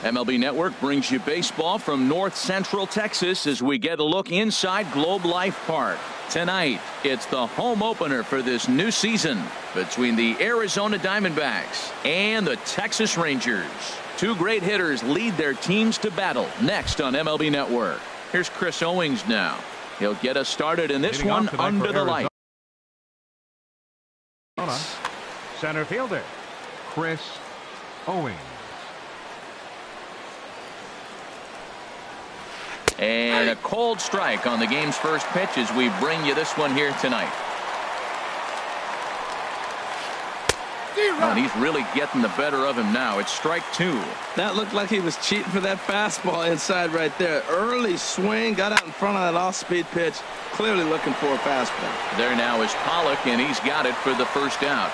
MLB Network brings you baseball from North Central Texas as we get a look inside Globe Life Park. Tonight, it's the home opener for this new season between the Arizona Diamondbacks and the Texas Rangers. Two great hitters lead their teams to battle next on MLB Network. Here's Chris Owings now. He'll get us started in this one under the light. Center fielder, Chris Owings. And a cold strike on the game's first pitch as we bring you this one here tonight. And he's really getting the better of him now. It's strike two. That looked like he was cheating for that fastball inside right there. Early swing, got out in front of that off-speed pitch. Clearly looking for a fastball. There now is Pollock, and he's got it for the first out.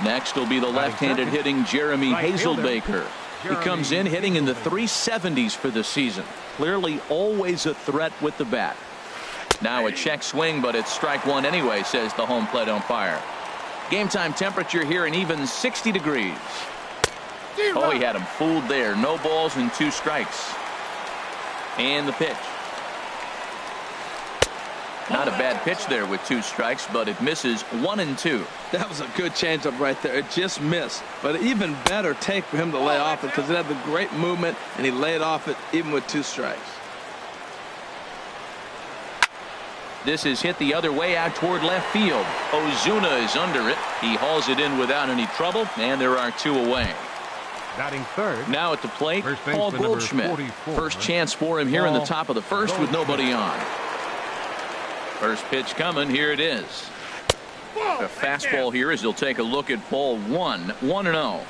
Next will be the left-handed hitting Jeremy Hazelbaker. He comes in hitting in the 370s for the season. Clearly always a threat with the bat. Now a check swing, but it's strike one anyway, says the home plate umpire. Game time temperature here an even 60 degrees. Oh, he had him fooled there. No balls and two strikes. And the pitch. Not a bad pitch there with two strikes, but it misses 1-2. That was a good changeup right there. It just missed. But even better take for him to lay off it because it had the great movement, and he laid off it even with two strikes. This is hit the other way out toward left field. Ozuna is under it. He hauls it in without any trouble, and there are two away. Batting third. Now at the plate, Paul Goldschmidt. First chance for him here in the top of the first with nobody on. First pitch coming. Here it is. A fastball here as he'll take a look at ball one. 1-0.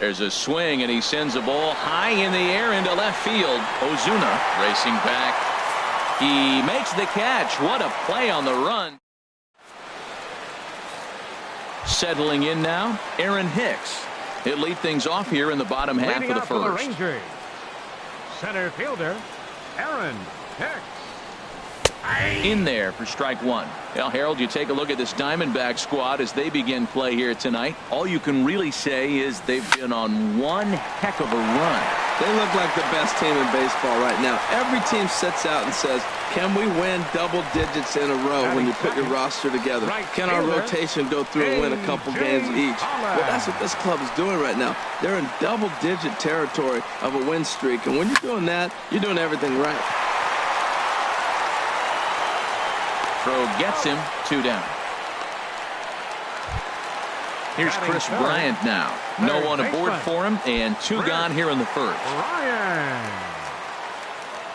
There's a swing, and he sends a ball high in the air into left field. Ozuna racing back. He makes the catch. What a play on the run. Settling in now, Aaron Hicks. He'll lead things off here in the bottom half of the first. Center fielder, Aaron Hicks. In there for strike one. Well, Harold, you take a look at this Diamondback squad as they begin play here tonight. All you can really say is they've been on one heck of a run. They look like the best team in baseball right now. Every team sits out and says, can we win double digits in a row when you put your roster together? Can our rotation go through and win a couple games each? Well, that's what this club is doing right now. They're in double-digit territory of a win streak. And when you're doing that, you're doing everything right. Throw gets him. 2 down. Here's Chris Bryant now. No one aboard for him, and 2 gone here in the first.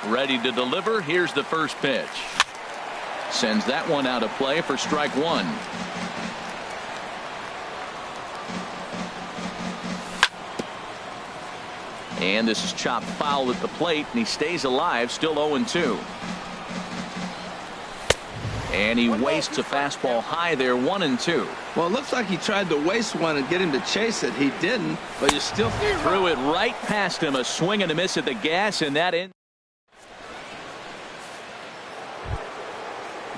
Ready to deliver. Here's the first pitch. Sends that one out of play for strike one. And this is chopped foul at the plate, and he stays alive, still 0-2. And he wastes a fastball high there, 1-2. Well, it looks like he tried to waste one and get him to chase it. He didn't, but you still threw it right past him. A swing and a miss at the gas, and that in.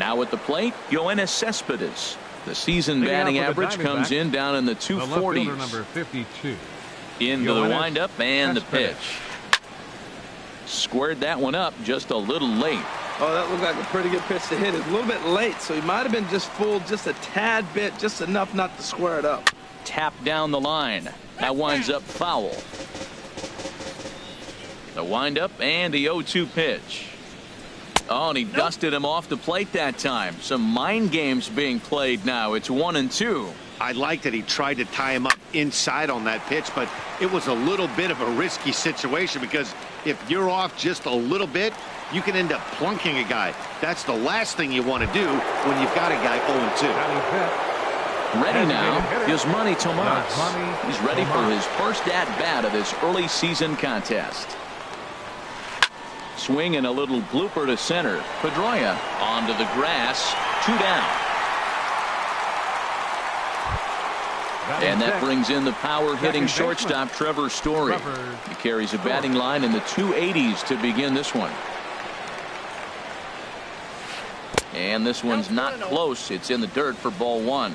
Now at the plate, Yoenis Cespedes. The season batting average comes in down in the 240s. Number 52. Into the windup and the pitch. Squared that one up just a little late. Oh, that looked like a pretty good pitch to hit. It's a little bit late, so he might have been just fooled just a tad bit, just enough not to square it up. Tap down the line. That winds up foul. The windup and the 0-2 pitch. Oh, and he dusted him off the plate that time. Some mind games being played now. It's 1-2. I like that he tried to tie him up inside on that pitch, but it was a little bit of a risky situation because if you're off just a little bit, you can end up plunking a guy. That's the last thing you want to do when you've got a guy 0-2. Ready now is Manny Tomas. He's ready for his first at-bat of this early season contest. Swing and a little blooper to center. Pedroia onto the grass. 2 down. And that brings in the power-hitting shortstop Trevor Story. He carries a batting line in the 280s to begin this one. And this one's not close. It's in the dirt for ball one.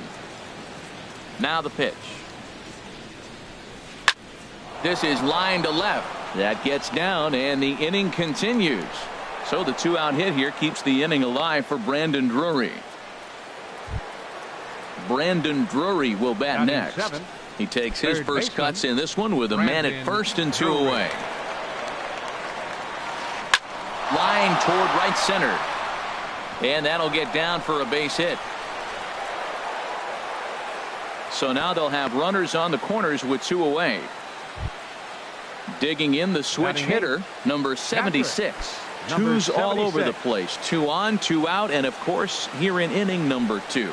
Now the pitch. This is line to left. That gets down, and the inning continues. So the 2-out hit here keeps the inning alive for Brandon Drury. Brandon Drury will bat next. He takes his first cuts in this one with a man at first and 2 away. Line toward right center. And that'll get down for a base hit. So now they'll have runners on the corners with 2 away. Digging in the switch hitter, number 76. Twos all over the place. 2 on, 2 out, and of course here in inning number 2.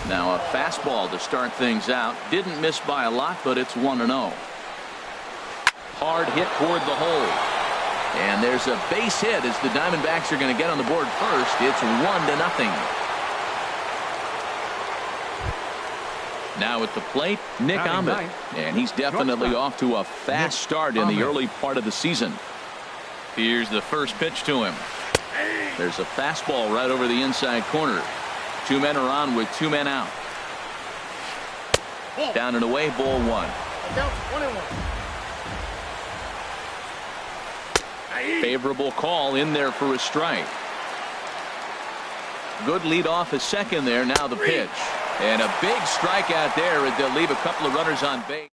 Now a fastball to start things out. Didn't miss by a lot, but it's 1-0. Hard hit toward the hole. And there's a base hit as the Diamondbacks are going to get on the board first. It's 1-0. Now at the plate, Nick Ahmed. And he's definitely off to a fast start in the early part of the season. Here's the first pitch to him. There's a fastball right over the inside corner. 2 men are on with 2 men out. Down and away, ball 1. Favorable call in there for a strike. Good lead off a second there. Now the pitch. And a big strikeout there as they'll leave a couple of runners on base.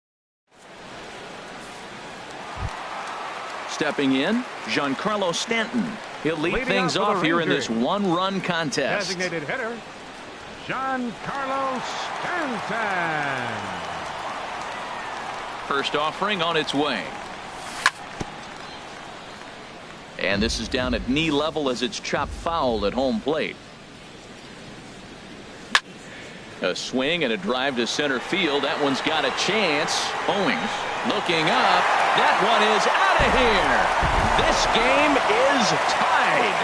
Stepping in, Giancarlo Stanton. He'll lead things off here in this 1-run contest. Designated hitter, Giancarlo Stanton. First offering on its way. And this is down at knee level as it's chopped foul at home plate. A swing and a drive to center field. That one's got a chance. Owings looking up. That one is out of here. This game is tied.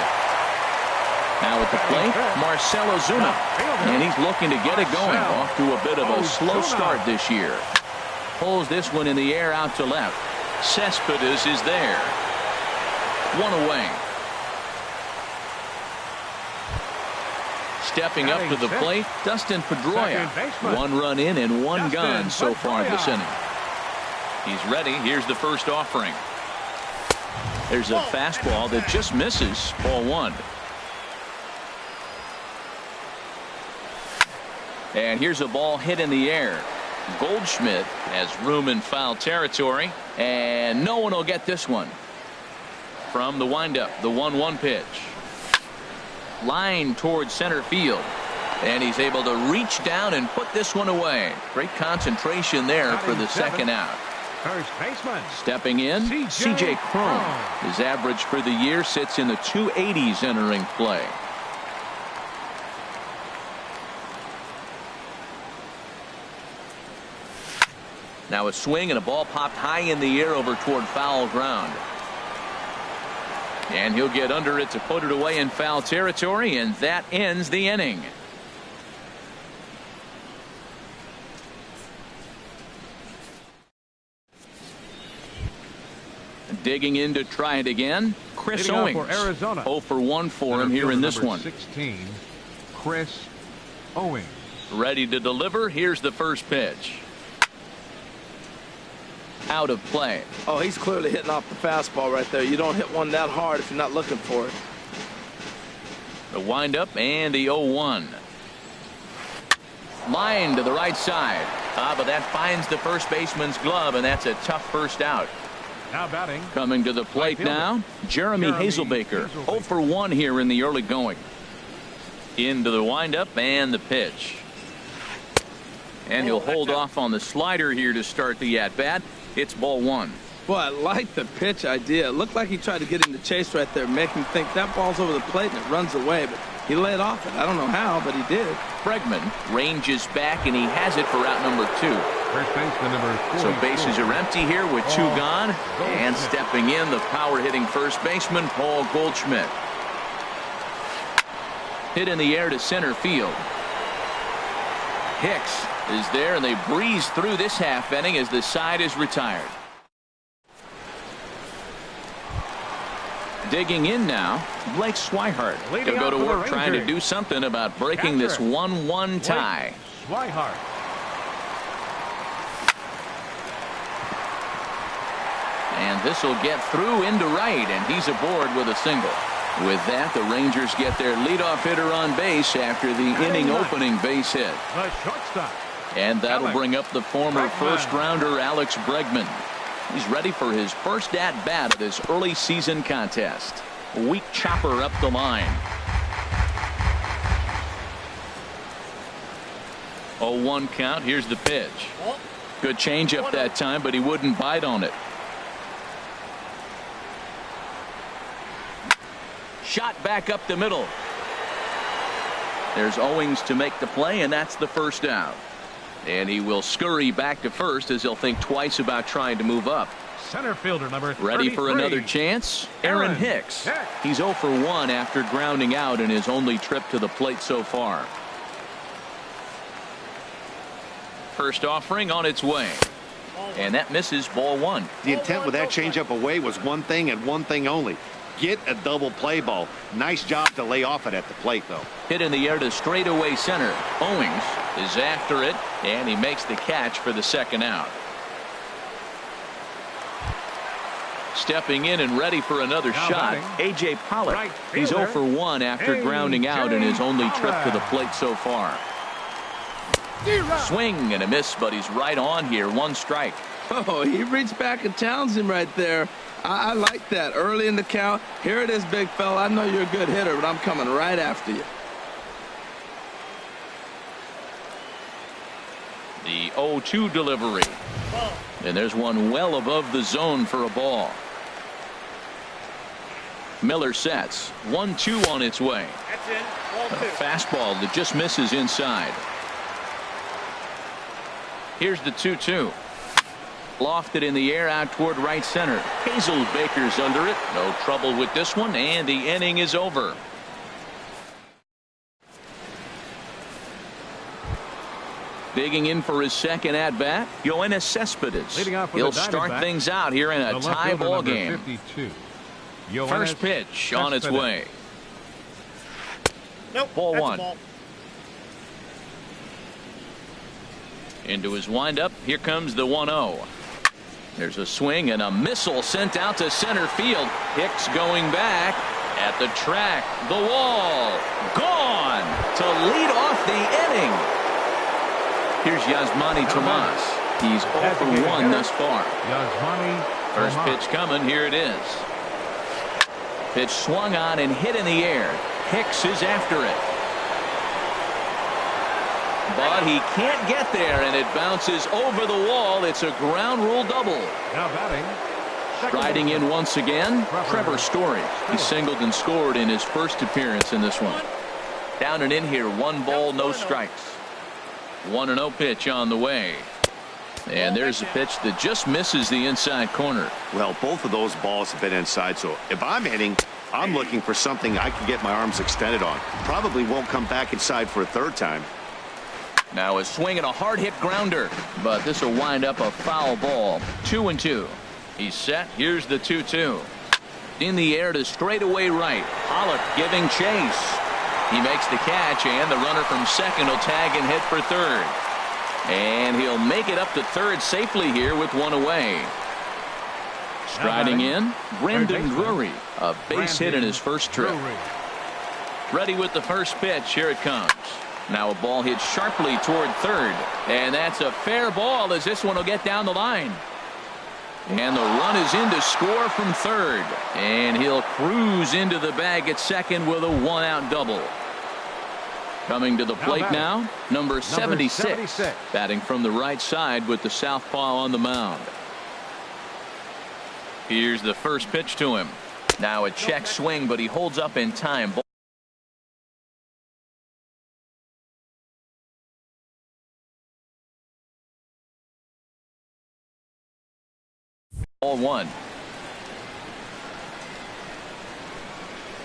Now at the plate, Marcell Ozuna. And he's looking to get it going. Off to a bit of a slow start this year. Pulls this one in the air out to left. Cespedes is there. 1 away. Stepping up to the plate, Dustin Pedroia. 1 run in and 1 gone so far this inning. He's ready. Here's the first offering. There's a fastball that just misses. Ball 1. And here's a ball hit in the air. Goldschmidt has room in foul territory, and no one will get this one. From the windup, the 1-1 pitch. Line towards center field. And he's able to reach down and put this one away. Great concentration there for the second out. First baseman. Stepping in, C.J. Cron. His average for the year sits in the 280s entering play. Now a swing and a ball popped high in the air over toward foul ground. And he'll get under it to put it away in foul territory, and that ends the inning. Digging in to try it again, Chris Owings. For Arizona. 0 for 1 for him here in this one. 16, Chris Owings. Ready to deliver. Here's the first pitch. Out of play. Oh, he's clearly hitting off the fastball right there. You don't hit one that hard if you're not looking for it. The windup and the 0-1. Line to the right side. But that finds the first baseman's glove, and that's a tough first out. Now batting. Coming to the plate now, Jeremy Hazelbaker. 0 for 1 here in the early going. Into the windup and the pitch. And he'll hold off on the slider here to start the at-bat. It's ball 1. Boy, I like the pitch idea. It looked like he tried to get him to chase right there, make him think that ball's over the plate and it runs away, but he laid off it. I don't know how, but he did. Bregman ranges back, and he has it for out number 2. First baseman number 4. So bases are empty here with 2 gone. And stepping in, the power-hitting first baseman, Paul Goldschmidt. Hit in the air to center field. Hicks is there, and they breeze through this half inning as the side is retired. Digging in now, Blake Swihart. He'll go to work trying to do something about breaking this 1-1 tie. Swihart. And this will get through into right, and he's aboard with a single. With that, the Rangers get their leadoff hitter on base after the inning-opening base hit. The shortstop. And that'll bring up the former first-rounder Alex Bregman. He's ready for his first at-bat of this early season contest. A weak chopper up the line. 0-1 count. Here's the pitch. Good changeup that time, but he wouldn't bite on it. Shot back up the middle. There's Owings to make the play, and that's the first out. And he will scurry back to first as he'll think twice about trying to move up. Center fielder number 33. Ready for another chance? Aaron Hicks. He's 0 for 1 after grounding out in his only trip to the plate so far. First offering on its way. And that misses, ball 1. The intent with that changeup away was one thing and one thing only. Get a double play ball. Nice job to lay off it at the plate, though. Hit in the air to straightaway center. Owings is after it, and he makes the catch for the second out. Stepping in and ready for another shot, A.J. Pollock. Right He's 0 for 1 after grounding out in his only trip to the plate so far. Swing and a miss, but he's right on here. 1 strike. Oh, he reached back and challenged him right there. I like that. Early in the count. Here it is, big fella. I know you're a good hitter, but I'm coming right after you. The 0-2 delivery. And there's one well above the zone for a ball. Miller sets. 1-2 on its way. A fastball that just misses inside. Here's the 2-2. Lofted in the air out toward right center. Hazelbaker's under it. No trouble with this one, and the inning is over. Digging in for his second at bat, Yoenis Cespedes. He'll start things out here in a tie ball game. First pitch on its way. Nope, ball that's 1. a ball. Into his windup. Here comes the 1-0. There's a swing and a missile sent out to center field. Hicks going back at the track. The wall. Gone to lead off the inning. Here's Yasmani Tomas. He's 0 for 1 thus far. First pitch coming. Here it is. Pitch swung on and hit in the air. Hicks is after it. But he can't get there, and it bounces over the wall. It's a ground rule double. Now batting. Riding in once again, Trevor Story. He singled and scored in his first appearance in this one. Down and in here, 1 ball, no strikes. 1-0 pitch on the way. And there's a pitch that just misses the inside corner. Well, both of those balls have been inside, so if I'm hitting, I'm looking for something I can get my arms extended on. Probably won't come back inside for a third time. Now a swing and a hard hit grounder, but this will wind up a foul ball. 2-2. He's set. Here's the 2-2. In the air to straightaway right. Pollock giving chase. He makes the catch, and the runner from second will tag and hit for third. And he'll make it up to third safely here with 1 away. Striding in, Brandon Drury. A base hit in his first trip. Ready with the first pitch. Here it comes. Now a ball hit sharply toward third. And that's a fair ball as this one will get down the line. And the run is in to score from third. And he'll cruise into the bag at second with a 1-out double. Coming to the plate now, number 76. Batting from the right side with the southpaw on the mound. Here's the first pitch to him. Now a check swing, but he holds up in time. Ball 1.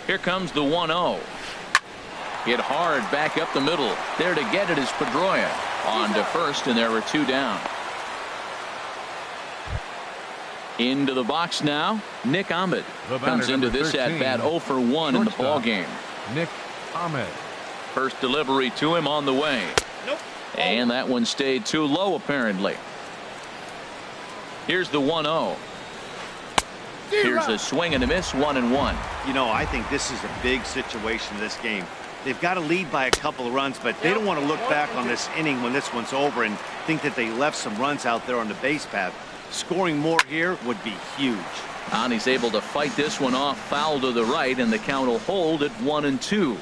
Here comes the 1-0. Hit hard back up the middle. There to get it is Pedroia. On to first, and there were 2 down. Into the box now, Nick Ahmed comes into this at bat 0 for 1 in the ball game. Nick Ahmed. First delivery to him on the way. Nope. And that one stayed too low, apparently. Here's the 1-0. Here's a swing and a miss, 1-1. You know, I think this is a big situation in this game. They've got to lead by a couple of runs, but they don't want to look back on this inning when this one's over and think that they left some runs out there on the base path. Scoring more here would be huge. And he's able to fight this one off, foul to the right, and the count will hold at 1-2.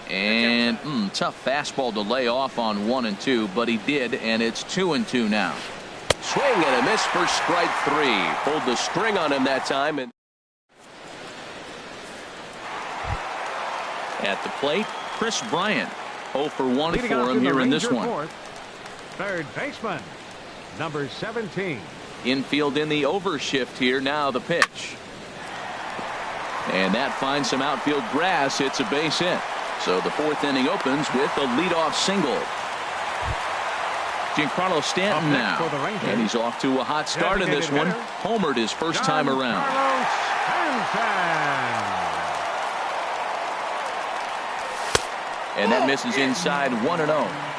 And tough fastball to lay off on 1-2, but he did, and it's 2-2 now. Swing and a miss for strike 3. Pulled the string on him that time. And at the plate, Chris Bryant. 0 for 1 for him here in this one. Fourth, third baseman, number 17. Infield in the overshift here. Now the pitch. And that finds some outfield grass. It's a base hit. So the 4th inning opens with a leadoff single. Giancarlo Stanton now. And he's off to a hot start in this one. Homered his first time around. And that misses inside, 1-0.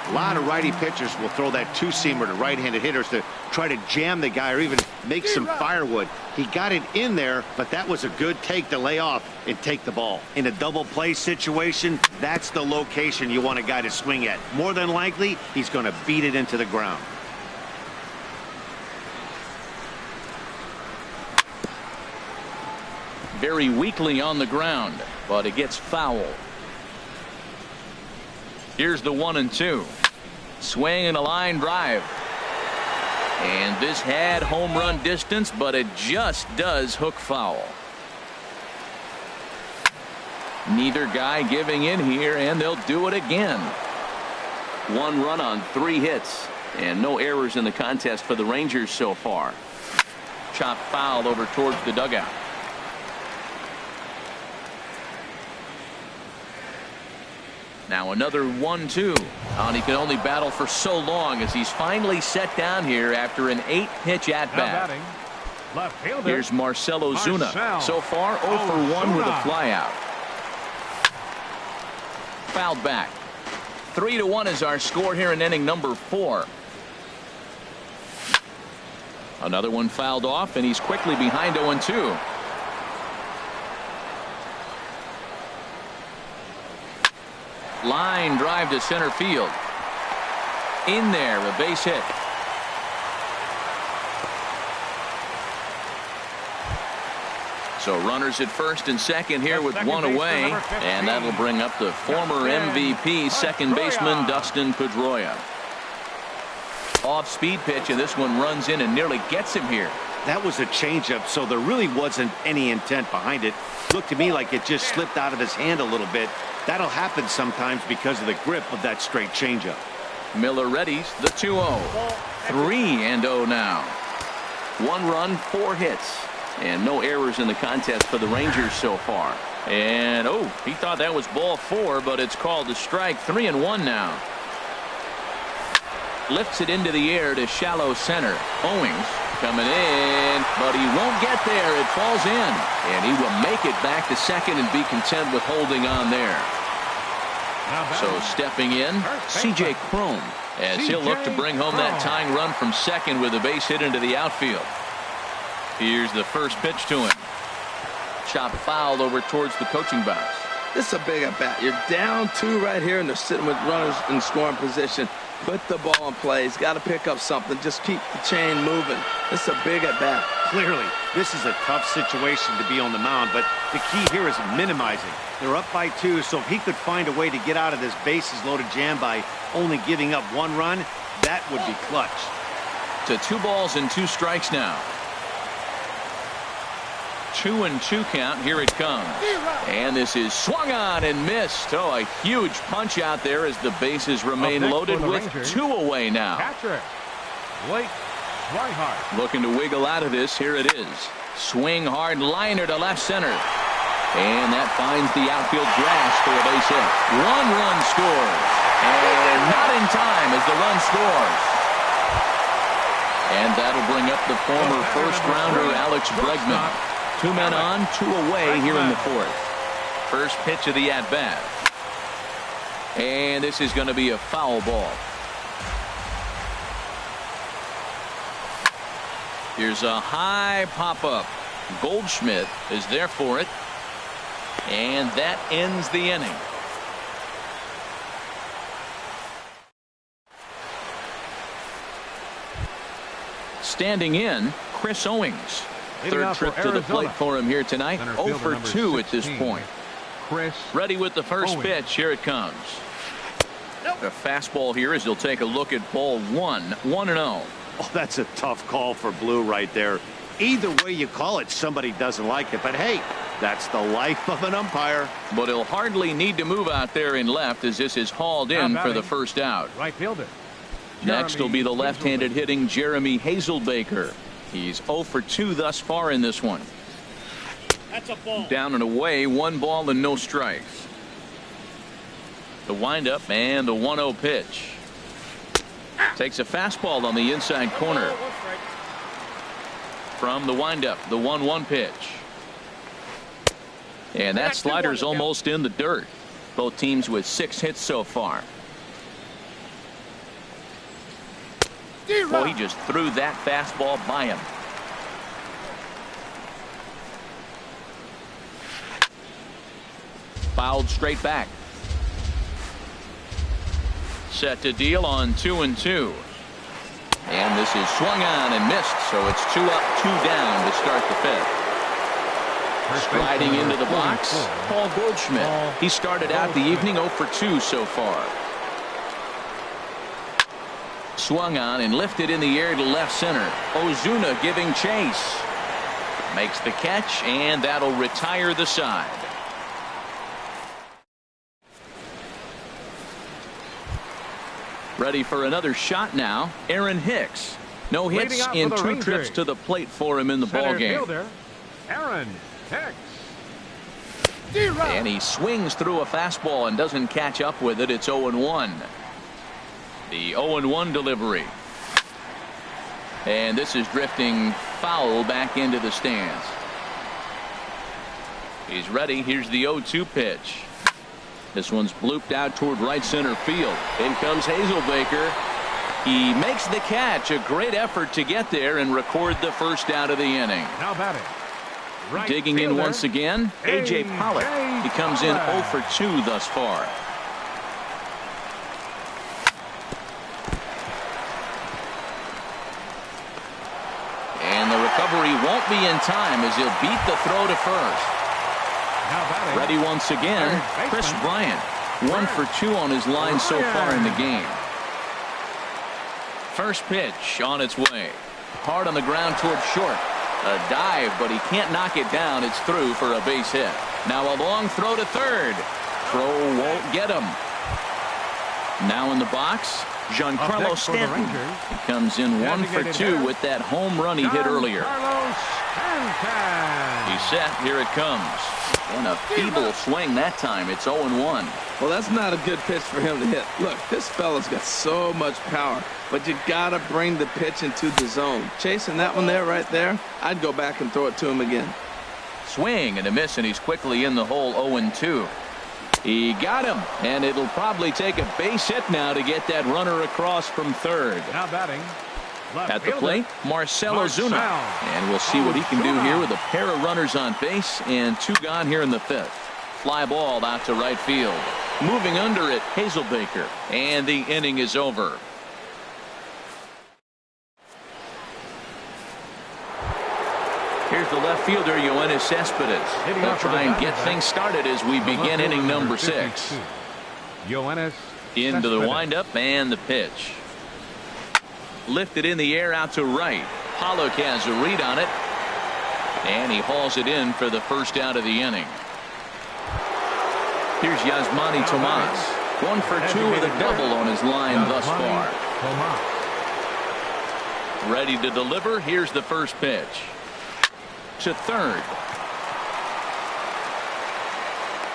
A lot of righty pitchers will throw that two-seamer to right-handed hitters to try to jam the guy or even make some firewood. He got it in there, but that was a good take to lay off and take the ball. In a double play situation, that's the location you want a guy to swing at. More than likely, he's going to beat it into the ground. Very weakly on the ground, but it gets foul. Here's the 1-2. Swing and a line drive. And this had home run distance, but it just does hook foul. Neither guy giving in here, and they'll do it again. 1 run on 3 hits, and no errors in the contest for the Rangers so far. Chopped foul over towards the dugout. Now another 1-2. And he can only battle for so long as he's finally set down here after an 8-pitch at-bat. Here's Marcell Ozuna. So far 0 for 1 with a flyout. Fouled back. 3-1 is our score here in inning number 4. Another one fouled off, and he's quickly behind 0-2. Line drive to center field. In there, a base hit. So runners at first and second here with 1 away, and that'll bring up the former MVP second baseman Dustin Pedroia. Off-speed pitch, and this one runs in and nearly gets him here. That was a changeup, so there really wasn't any intent behind it. Looked to me like it just slipped out of his hand a little bit. That'll happen sometimes because of the grip of that straight changeup. Miller readies the 2-0. 3-0 now. 1 run, 4 hits, and no errors in the contest for the Rangers so far. And he thought that was ball 4, but it's called a strike. 3-1 now. Lifts it into the air to shallow center. Owings coming in, but he won't get there. It falls in, and he will make it back to second and be content with holding on there. So stepping in, C.J. Cron, as he'll look to bring home that tying run from second with a base hit into the outfield. Here's the first pitch to him. Chopped foul over towards the coaching box. This is a big at bat. You're down 2 right here, and they're sitting with runners in scoring position. Put the ball in play. He's got to pick up something. Just keep the chain moving. This is a big at bat. Clearly, this is a tough situation to be on the mound, but the key here is minimizing. They're up by 2, so if he could find a way to get out of this bases-loaded jam by only giving up 1 run, that would be clutch. To 2 balls and 2 strikes now. 2-2 count. Here it comes. And this is swung on and missed. A huge punch out there as the bases remain loaded with 2 away now. Looking to wiggle out of this. Here it is. Swing hard liner to left center. And that finds the outfield grass for a base hit. 1 run scored. And not in time as the run scores. And that'll bring up the former first-rounder Alex Bregman. 2 men on, 2 away here in the 4th. First pitch of the at-bat. And this is going to be a foul ball. Here's a high pop-up. Goldschmidt is there for it. And that ends the inning. Standing in, Chris Owings. Third trip to the plate for him here tonight. 0 for 2 at this point. Ready with the first pitch. Here it comes. A fastball here as he'll take a look at ball 1. 1-0. Oh, that's a tough call for Blue right there. Either way you call it, somebody doesn't like it. But hey, that's the life of an umpire. But he'll hardly need to move out there in left as this is hauled in for the first out. Right fielder. Next will be the left-handed hitting Jeremy Hazelbaker. He's 0 for 2 thus far in this one. That's a ball. Down and away, 1 ball and no strikes. The windup and the 1-0 pitch. Takes a fastball on the inside corner. From the windup, the 1-1 pitch. And that slider's almost in the dirt. Both teams with 6 hits so far. Well, he just threw that fastball by him. Fouled straight back. Set to deal on 2-2. And this is swung on and missed, so it's 2 up, 2 down to start the 5th. Striding into the box, Paul Goldschmidt. He started out the evening 0 for 2 so far. Swung on and lifted in the air to left center. Ozuna giving chase. Makes the catch, and that'll retire the side. Ready for another shot now. Aaron Hicks. No hits in 2 trips to the plate for him in the ballgame. Aaron Hicks. And he swings through a fastball and doesn't catch up with it. It's 0-1. The 0-1 delivery. And this is drifting foul back into the stands. He's ready. Here's the 0-2 pitch. This one's blooped out toward right center field. In comes Hazelbaker. He makes the catch. A great effort to get there and record the first out of the inning. Now batting. Right digging in once again, A.J. Pollock. He comes in 0 for 2 thus far. And the recovery won't be in time as he'll beat the throw to first. Ready once again, Chris Bryant. 1 for 2 on his line so far in the game. First pitch on its way. Hard on the ground toward short. A dive, but he can't knock it down. It's through for a base hit. Now a long throw to third. Throw won't get him. Now in the box, Giancarlo Stanton. He comes in 1 for 2 with that home run he hit earlier. He's set. Here it comes. And a feeble swing that time. It's 0-1. Well, that's not a good pitch for him to hit. Look, this fella's got so much power, but you got to bring the pitch into the zone. Chasing that one there, right there, I'd go back and throw it to him again. Swing and a miss, and he's quickly in the hole. 0-2. He got him, and it'll probably take a base hit now to get that runner across from third. Now batting. At the plate, Marcell Ozuna. And we'll see what he can do here with a pair of runners on base and 2 gone here in the 5th. Fly ball out to right field. Moving under it, Hazelbaker. And the inning is over. Here's the left fielder, Yoenis Cespedes. They'll try and get things started as we begin inning number 6. Into the windup and the pitch. Lifted in the air out to right. Pollock has a read on it. And he hauls it in for the first out of the inning. Here's Yasmani Tomas. 1 for 2 with a double on his line thus far. Ready to deliver. Here's the first pitch. To third.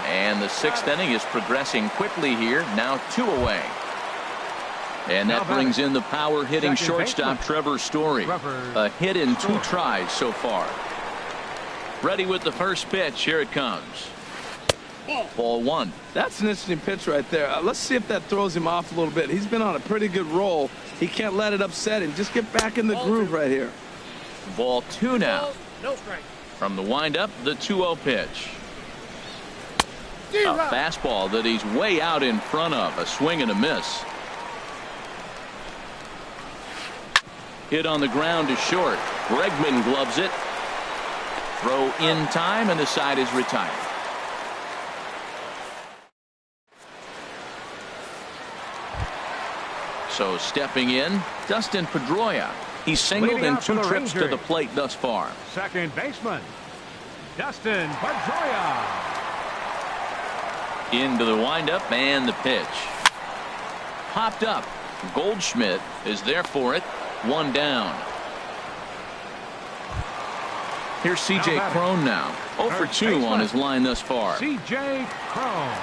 And the 6th inning is progressing quickly here. Now 2 away. And that brings in the power hitting shortstop Trevor Story. A hit in 2 tries so far. Ready with the first pitch. Here it comes. Ball one. That's an interesting pitch right there. Let's see if that throws him off a little bit. He's been on a pretty good roll. He can't let it upset him. Just get back in the groove right here. Ball two now. No strike. From the windup, the 2-0 pitch. A fastball that he's way out in front of. A swing and a miss. Hit on the ground to short. Bregman gloves it. Throw in time, and the side is retired. So stepping in, Dustin Pedroia. He's singled in 2 trips to the plate thus far. Second baseman, Dustin Pedroia. Into the windup and the pitch. Popped up. Goldschmidt is there for it. 1 down. Here's C.J. Cron now. 0 for 2 on his line thus far. C.J. Cron.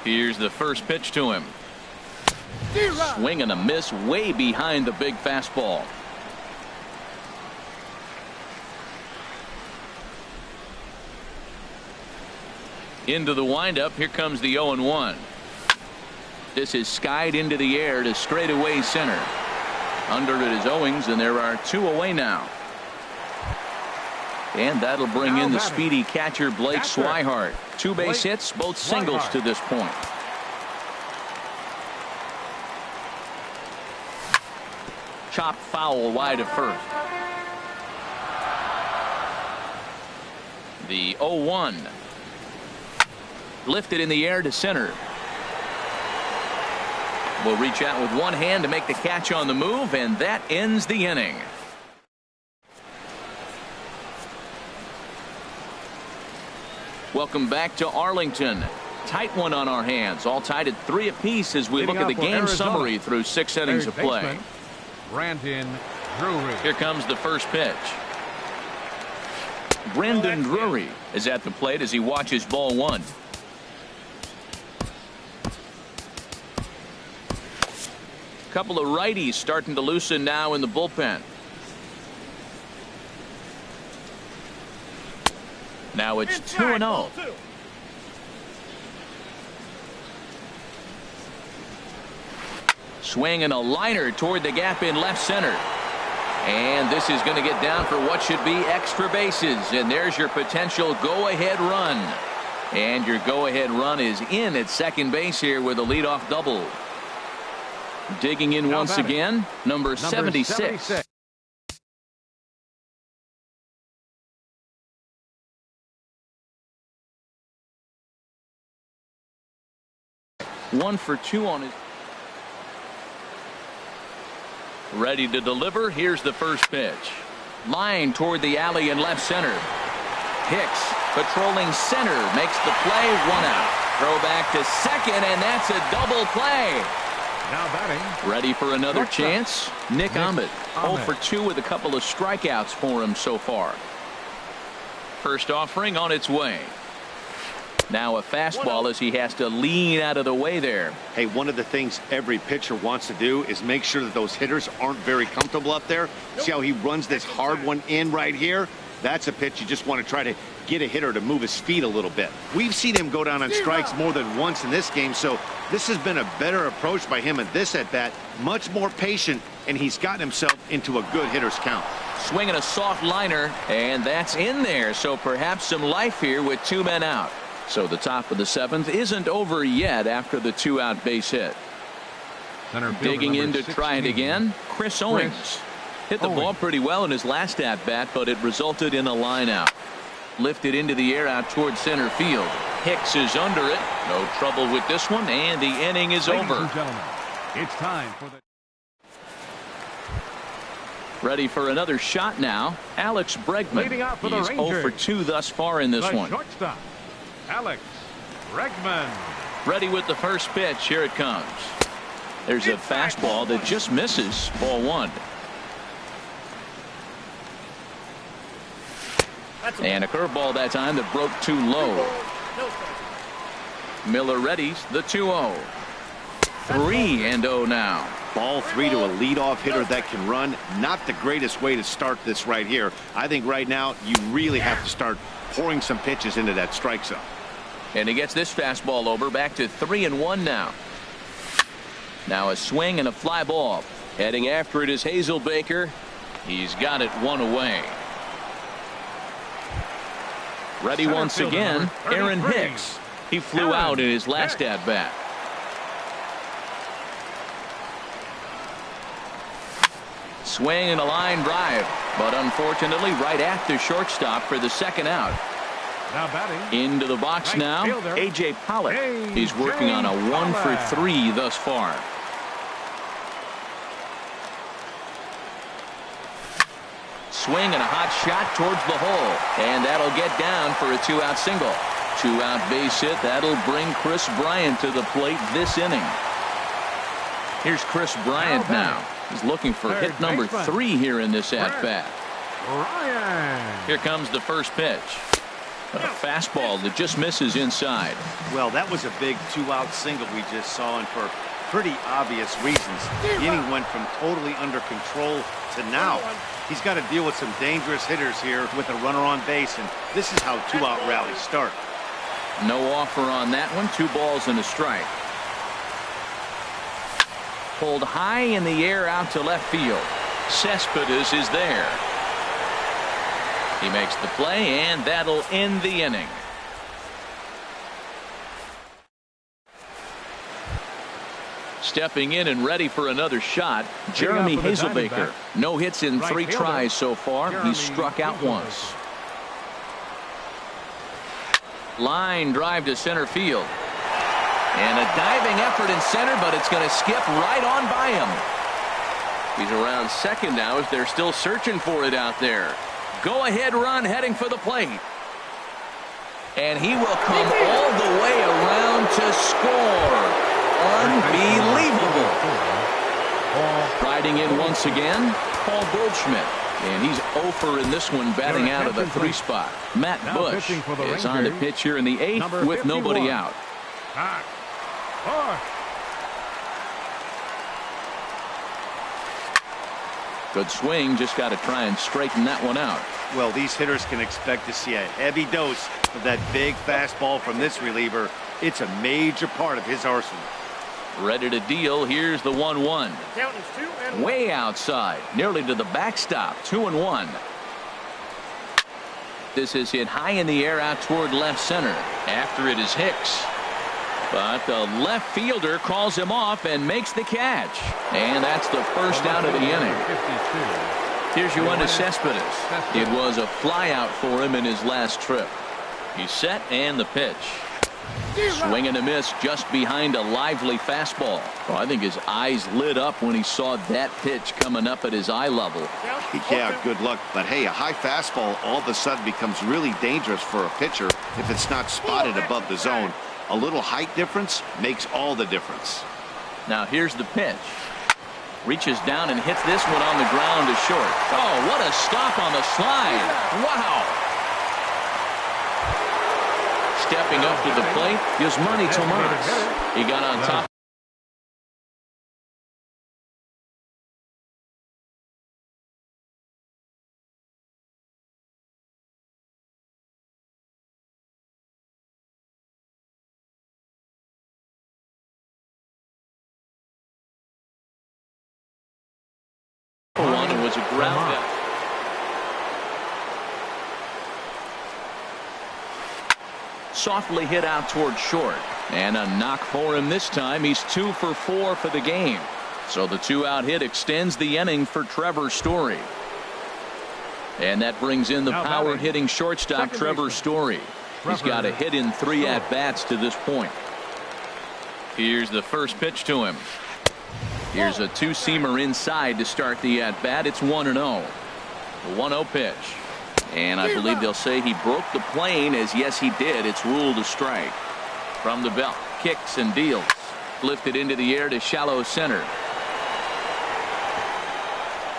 Here's the first pitch to him. Swing and a miss way behind the big fastball. Into the windup. Here comes the 0-1. This is skied into the air to straightaway center. Under it is Owings, and there are 2 away now. And that'll bring in the speedy catcher Blake Swihart. 2 base hits, both singles to this point. Chop foul wide of first. The 0-1. Lifted in the air to center. Will reach out with one hand to make the catch on the move, and that ends the inning. Welcome back to Arlington. Tight one on our hands. All tied at 3 apiece as we look at the game summary through 6 innings of play. Brandon Drury. Here comes the first pitch. Brandon Drury is at the plate as he watches ball 1. Couple of righties starting to loosen now in the bullpen. Now it's 2-0. Swing and a liner toward the gap in left center. And this is going to get down for what should be extra bases. And there's your potential go-ahead run. And your go-ahead run is in at second base here with a leadoff double. Digging in once again, number 76. One for 2 on his. Ready to deliver. Here's the first pitch. Line toward the alley in left center. Hicks patrolling center makes the play. 1 out. Throw back to second, and that's a double play. Now batting. Ready for another chance. Nick Ahmed. 0 for 2 with a couple of strikeouts for him so far. First offering on its way. Now a fastball as he has to lean out of the way there. Hey, one of the things every pitcher wants to do is make sure that those hitters aren't very comfortable up there. See how he runs this hard one in right here? That's a pitch you just want to try to get a hitter to move his feet a little bit. We've seen him go down on strikes more than once in this game, so this has been a better approach by him at this at-bat. Much more patient, and he's gotten himself into a good hitter's count. Swinging a soft liner, and that's in there, so perhaps some life here with 2 men out. So the top of the 7th isn't over yet after the 2-out base hit. Digging in to try it again, Chris Owings. Hit the ball pretty well in his last at-bat, but it resulted in a line out. Lifted into the air out toward center field. Hicks is under it. No trouble with this one, and the inning is over. Ladies and gentlemen, it's time for the. Ready for another shot now. Alex Bregman. He's 0 for 2 thus far in this one. Shortstop, Alex Bregman. Ready with the first pitch. Here it comes. There's a fastball that just misses. Ball 1. And a curveball that time that broke too low. Miller readies the 2-0. 3-0 now. Ball 3 to a leadoff hitter that can run. Not the greatest way to start this right here. I think right now you really have to start pouring some pitches into that strike zone. And he gets this fastball over. Back to 3-1 now. Now a swing and a fly ball. Heading after it is Hazelbaker. He's got it one away. Ready once again, Aaron Hicks. He flew out in his last at-bat. Swing and a line drive, but unfortunately right at the shortstop for the second out. Now batting. Into the box now, A.J. Pollock. He's working on a 1-for-3 thus far. Swing and a hot shot towards the hole, and that'll get down for a 2-out single. 2-out base hit. That'll bring Chris Bryant to the plate this inning. Here's Chris Bryant now. He's looking for hit number 3 here in this at-bat. Here comes the first pitch. A fastball that just misses inside. Well, that was a big 2-out single we just saw, and for pretty obvious reasons. The inning went from totally under control to now. He's got to deal with some dangerous hitters here with a runner on base, and this is how 2-out rallies start. No offer on that one. 2 balls and a strike. Pulled high in the air out to left field. Cespedes is there. He makes the play, and that'll end the inning. Stepping in and ready for another shot, Jeremy Hazelbaker. No hits in 3 tries so far. He's struck out once. Line drive to center field. And a diving effort in center, but it's going to skip right on by him. He's around second now as they're still searching for it out there. Go-ahead run heading for the plate. And he will come all the way around to score. Unbelievable. Riding in once again, Paul Goldschmidt. And he's 0 in this one, batting out of the 3 spot. Matt Bush is on the pitch here in the 8th with nobody out. Good swing, just got to try and straighten that one out. Well, these hitters can expect to see a heavy dose of that big fastball from this reliever. It's a major part of his arsenal. Ready to deal. Here's the 1-1. Way outside, nearly to the backstop. 2-1. This is hit high in the air out toward left center. After it is Hicks. But the left fielder calls him off and makes the catch. And that's the first out of the inning. Here's Yoenis Cespedes. It was a fly out for him in his last trip. He's set, and the pitch. Swing and a miss just behind a lively fastball. Well, I think his eyes lit up when he saw that pitch coming up at his eye level. Yeah, good luck. But hey, a high fastball all of a sudden becomes really dangerous for a pitcher if it's not spotted above the zone. A little height difference makes all the difference. Now here's the pitch. Reaches down and hits this one on the ground to short. Oh, what a stop on the slide. Wow. Stepping up to the plate, Yasmani Tomas. He got on top. One was a ground out. Softly hit out toward short, and a knock for him this time. He's 2 for 4 for the game. So the 2-out hit extends the inning for Trevor Story. And that brings in the power hitting shortstop Trevor Story. He's got a hit in 3 at-bats to this point. Here's the first pitch to him. Here's a 2-seamer inside to start the at-bat. It's 1-0. The 1-0 pitch. And I believe they'll say he broke the plane, as yes he did. It's ruled a strike. From the belt, kicks and deals. Lifted into the air to shallow center.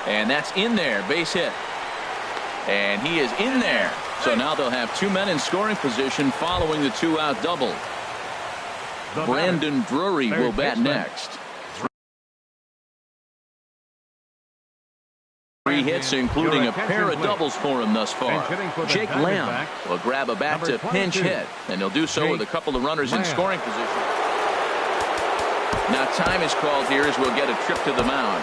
And that's in there, base hit. And he is in there. So now they'll have 2 men in scoring position following the 2-out double. Brandon Drury will bat next. 3 hits, including a pair of doubles for him thus far. Jake Lamb will grab a bat to pinch hit, and he'll do so with a couple of runners in scoring position. Now time is called here as we'll get a trip to the mound.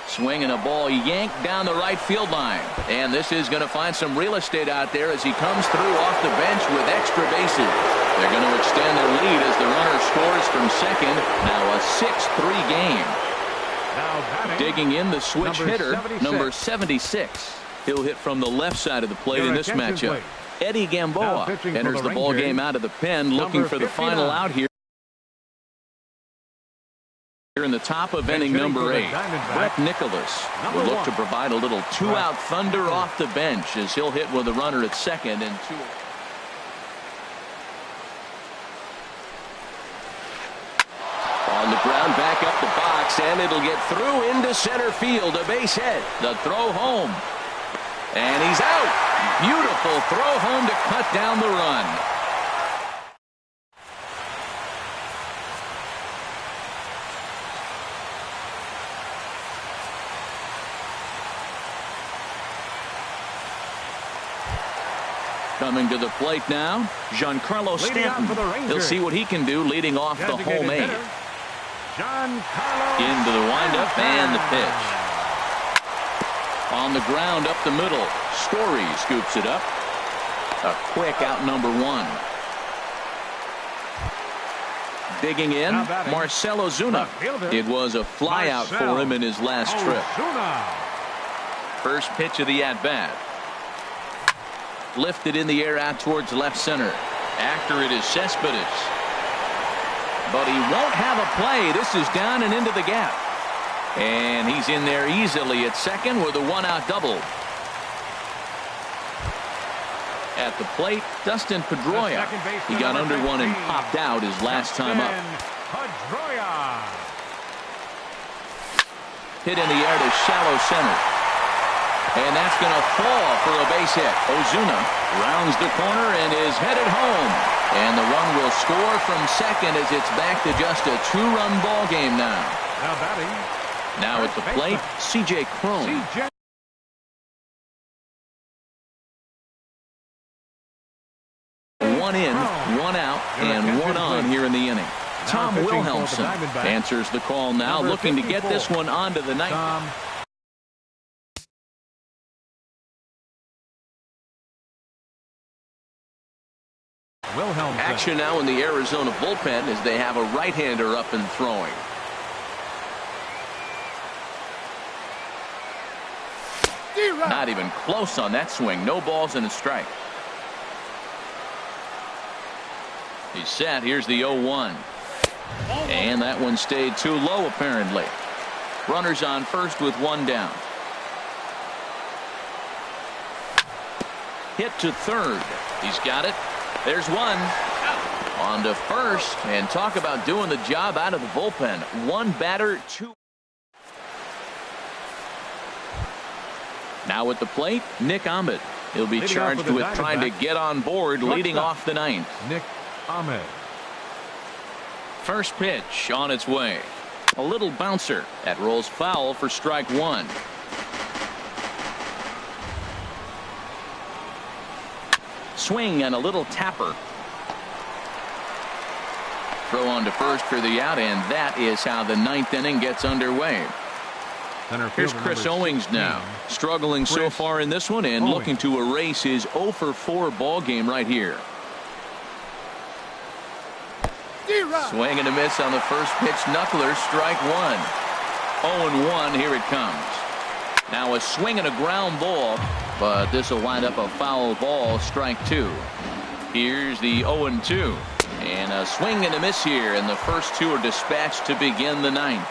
Swinging a ball yanked down the right field line. And this is going to find some real estate out there as he comes through off the bench with extra bases. They're going to extend their lead as the runner scores from second. Now a 6-3 game. Now digging in the switch hitter, number 76. He'll hit from the left side of the plate in this matchup. Eddie Gamboa enters the ball game out of the pen, looking for the final out here in the top of inning number 8. Brett Nicholas will look to provide a little two-out thunder off the bench as he'll hit with a runner at second and 2. On the ground, back up the box, and it'll get through into center field. A base hit. The throw home. And he's out. Beautiful throw home to cut down the run. Coming to the plate now, Giancarlo Stanton. He'll see what he can do leading off the home 8. Into the windup and the pitch. On the ground up the middle. Story scoops it up. A quick out number 1. Digging in, Marcell Ozuna. It was a fly out for him in his last trip. First pitch of the at-bat. Lifted in the air out towards left center. After it is Cespedes. But he won't have a play. This is down and into the gap. And he's in there easily at second with a one-out double. At the plate, Dustin Pedroia. He got under one and popped out his last time up. Hit in the air to shallow center. And that's going to fall for a base hit. Ozuna rounds the corner and is headed home. And the run will score from second as it's back to just a 2-run ball game now. Now at the plate, C.J. Cron. One in, one out, and one on here in the inning. Tom Wilhelmsen answers the call now, looking to get this one onto the ninth. Action now in the Arizona bullpen as they have a right-hander up and throwing. Not even close on that swing. No balls and a strike. He's set. Here's the 0-1. And that one stayed too low apparently. Runners on first with one down. Hit to third. He's got it. There's one. On to first. And talk about doing the job out of the bullpen. One batter, 2. Now at the plate, Nick Ahmed. He'll be charged with trying to get on board leading off the ninth. Nick Ahmed. First pitch on its way. A little bouncer. That rolls foul for strike 1. Swing and a little tapper. Throw on to first for the out, and that is how the ninth inning gets underway. Here's Chris Owings now, struggling so far in this one and looking to erase his 0-for-4 ball game right here. Swing and a miss on the first pitch. Knuckler, strike 1. 0-1. Here it comes. Now a swing and a ground ball, but this will wind up a foul ball. Strike 2. Here's the 0-2. And a swing and a miss here, and the first 2 are dispatched to begin the ninth.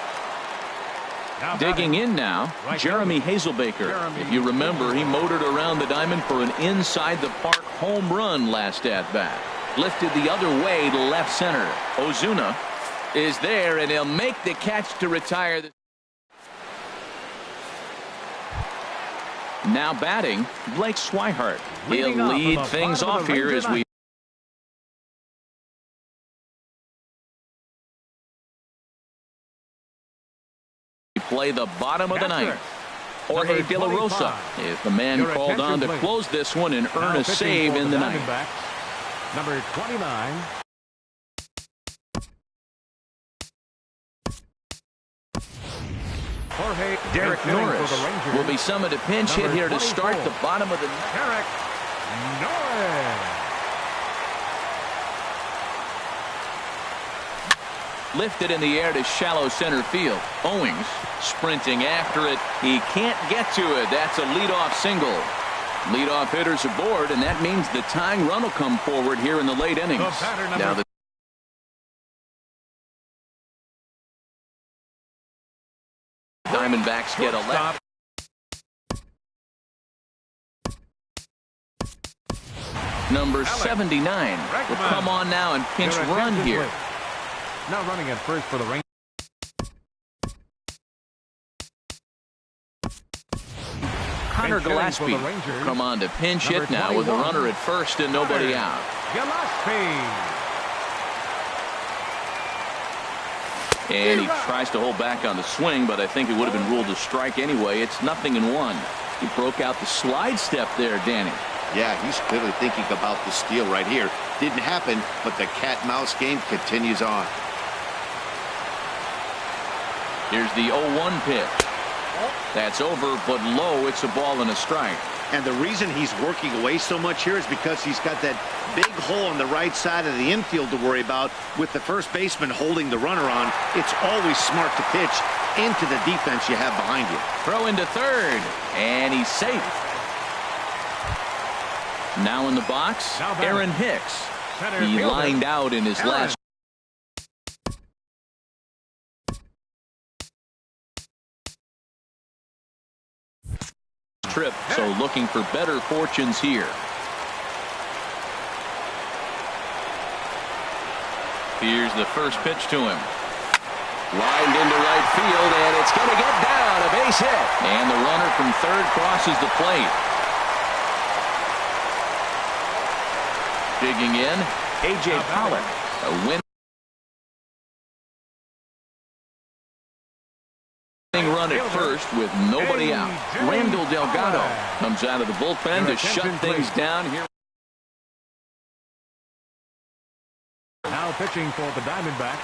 Digging in now, Jeremy Hazelbaker. If you remember, he motored around the diamond for an inside-the-park home run last at-bat. Lifted the other way to left center. Ozuna is there, and he'll make the catch to retire. Now batting, Blake Swihart. He'll lead things off here as we play the bottom of the ninth. Jorge De La Rosa is the man called on to close this one and earn a save in the ninth. Number 29. Derek Norris will be summoned to pinch hit here to start the bottom of the ninth. Derek Norris. Lifted in the air to shallow center field. Owings sprinting after it. He can't get to it. That's a leadoff single. Leadoff hitters aboard, and that means the tying run will come forward here in the late innings. Now the Diamondbacks get a left. Number 79 will come on now and pinch run here. Now running at first for the Rangers. Connor Gillespie will come on to pinch hit now with a runner at first and nobody out. And he tries to hold back on the swing, but I think it would have been ruled a strike anyway. It's 0-1. He broke out the slide step there, Danny. Yeah, he's clearly thinking about the steal right here. Didn't happen, but the cat-mouse game continues on. Here's the 0-1 pitch. That's over, but low. It's a ball and a strike. And the reason he's working away so much here is because he's got that big hole on the right side of the infield to worry about. With the first baseman holding the runner on, it's always smart to pitch into the defense you have behind you. Throw into third, and he's safe. Now in the box, Aaron Hicks. He lined out in his last. Trip, so looking for better fortunes here. Here's the first pitch to him. Lined into right field, and it's going to get down, a base hit. And the runner from third crosses the plate. Digging in, A.J. Pollock, a win. Run at first with nobody out. Randall Delgado comes out of the bullpen to shut things down here. Now pitching for the Diamondbacks.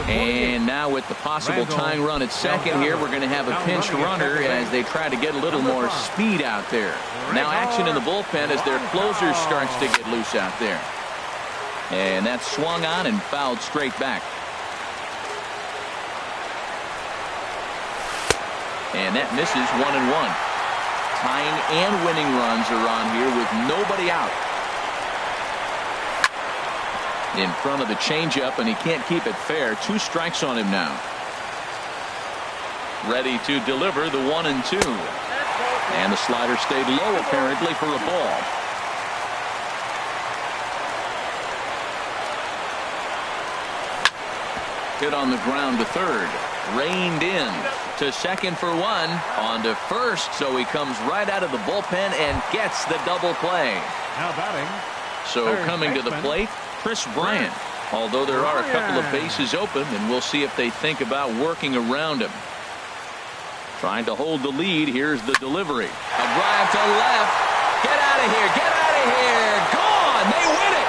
And now with the possible tying run at second here, we're going to have a pinch runner as they try to get a little more speed out there. Now action in the bullpen as their closer starts to get loose out there. And that's swung on and fouled straight back. And that misses 1-1. Tying and winning runs are on here with nobody out. In front of the changeup, and he can't keep it fair. 2 strikes on him now. Ready to deliver the 1-2. And the slider stayed low apparently for a ball. Hit on the ground to third. Reined in to second for 1. On to first, so he comes right out of the bullpen and gets the double play. Now batting. So coming to the plate, Chris Bryant. Although there are a couple of bases open, and we'll see if they think about working around him. Trying to hold the lead. Here's the delivery. A drive to left. Get out of here. Get out of here. Gone. They win it.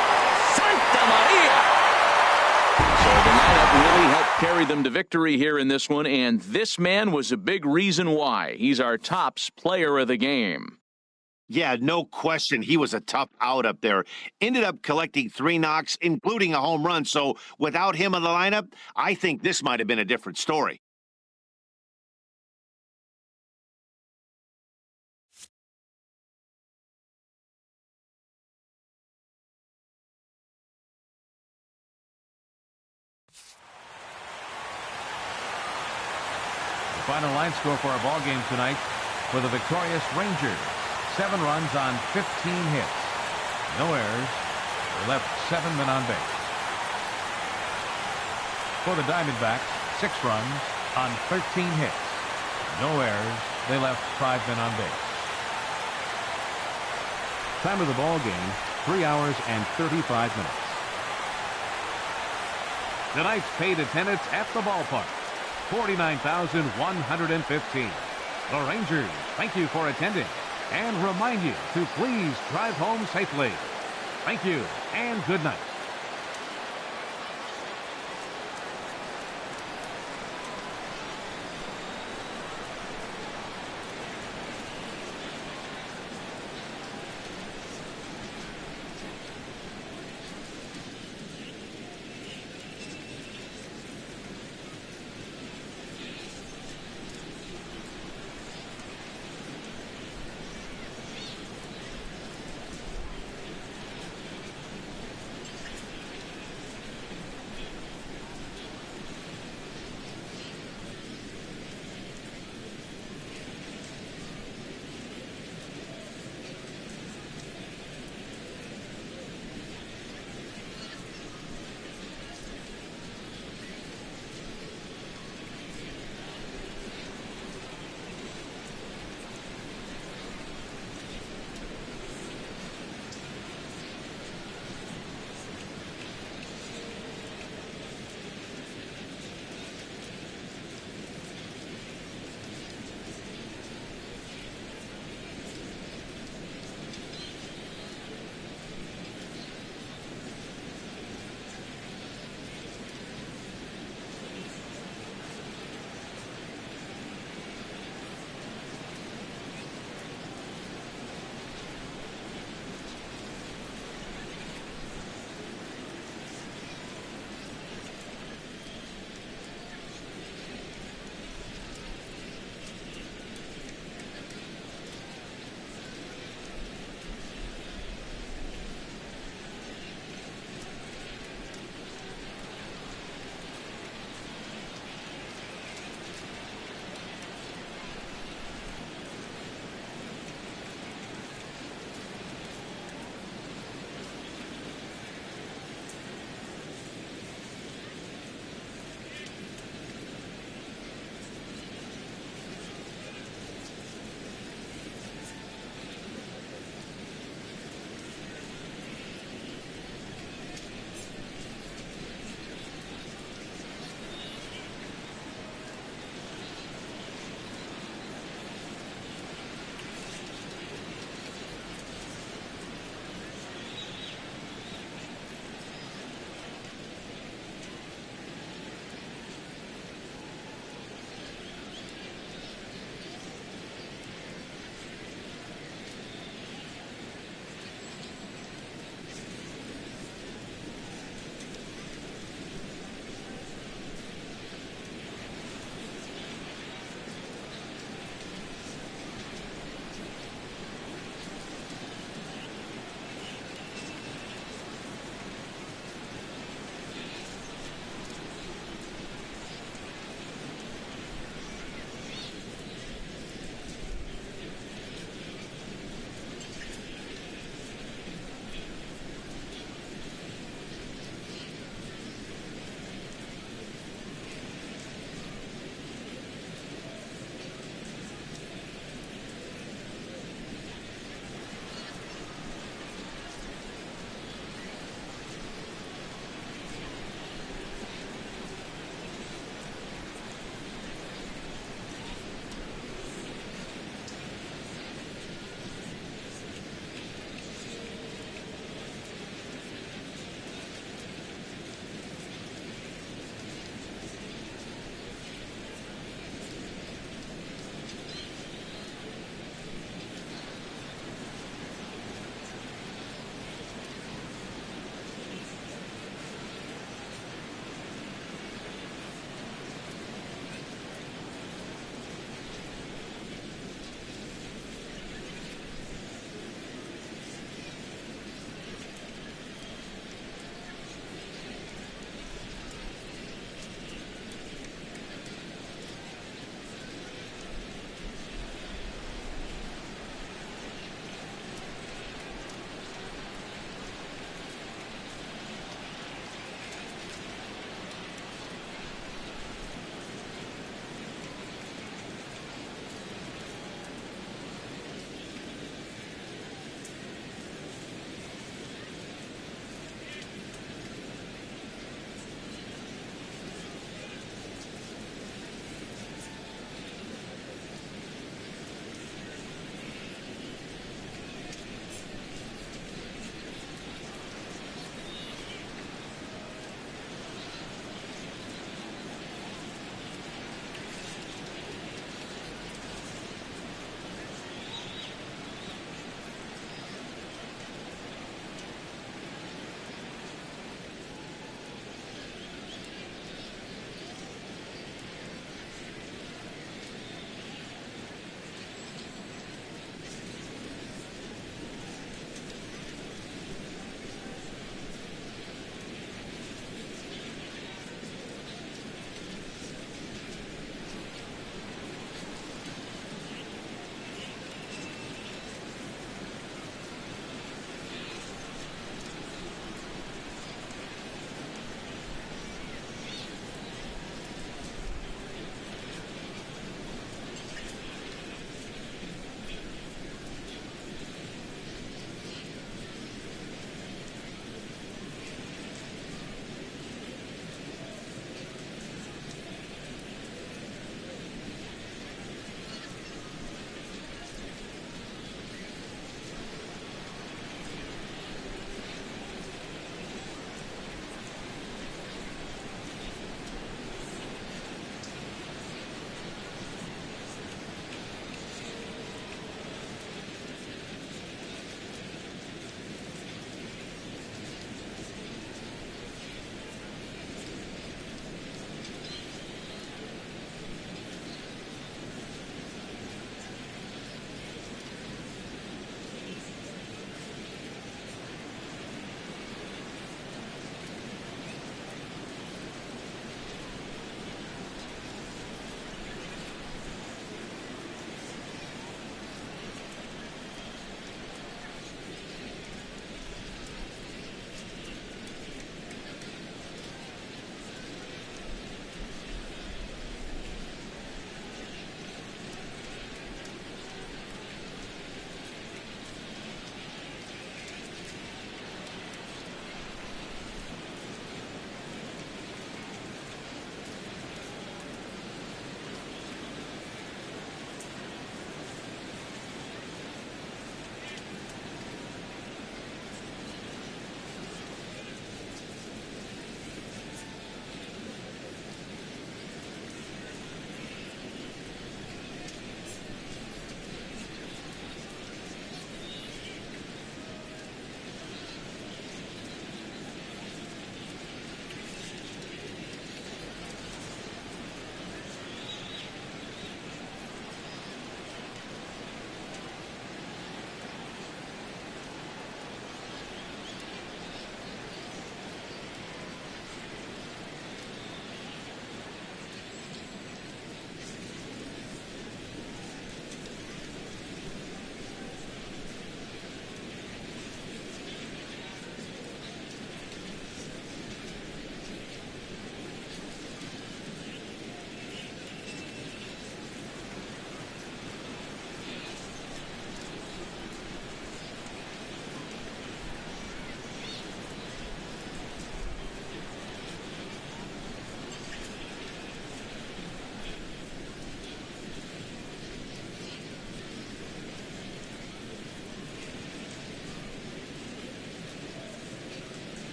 Santa Maria. So the lineup really helped carry them to victory here in this one, and this man was a big reason why. He's our tops player of the game. Yeah, no question. He was a tough out up there. Ended up collecting 3 knocks, including a home run. So without him in the lineup, I think this might have been a different story. Final line score for our ball game tonight for the victorious Rangers. 7 runs on 15 hits. No errors. They left 7 men on base. For the Diamondbacks, 6 runs on 13 hits. No errors. They left 5 men on base. Time of the ball game, 3 hours and 35 minutes. Tonight's paid attendance at the ballpark, 49,115. The Rangers thank you for attending and remind you to please drive home safely. Thank you and good night.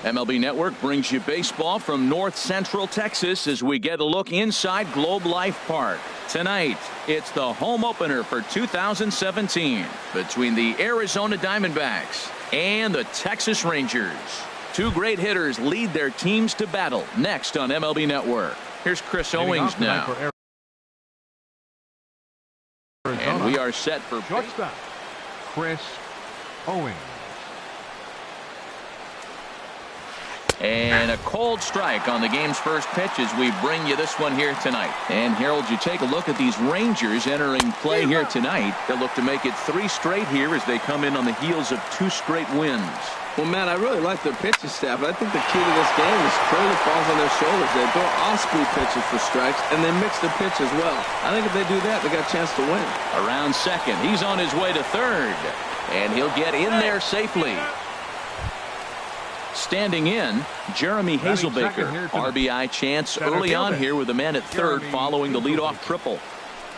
MLB Network brings you baseball from North Central Texas as we get a look inside Globe Life Park. Tonight, it's the home opener for 2017 between the Arizona Diamondbacks and the Texas Rangers. Two great hitters lead their teams to battle next on MLB Network. Here's Chris Owings now. And we are set for shortstop, Chris Owings. And a cold strike on the game's first pitch as we bring you this one here tonight. And Harold, you take a look at these Rangers entering play here tonight. They'll look to make it 3 straight here as they come in on the heels of 2 straight wins. Well, Matt, I really like their pitching staff. I think the key to this game is clearly falls on their shoulders. They throw off-speed pitches for strikes, and they mix their pitch as well. I think if they do that, they got a chance to win. Around second, he's on his way to third, and he'll get in there safely. Standing in, Jeremy Hazelbaker. RBI chance early on here with a man at third following the leadoff triple.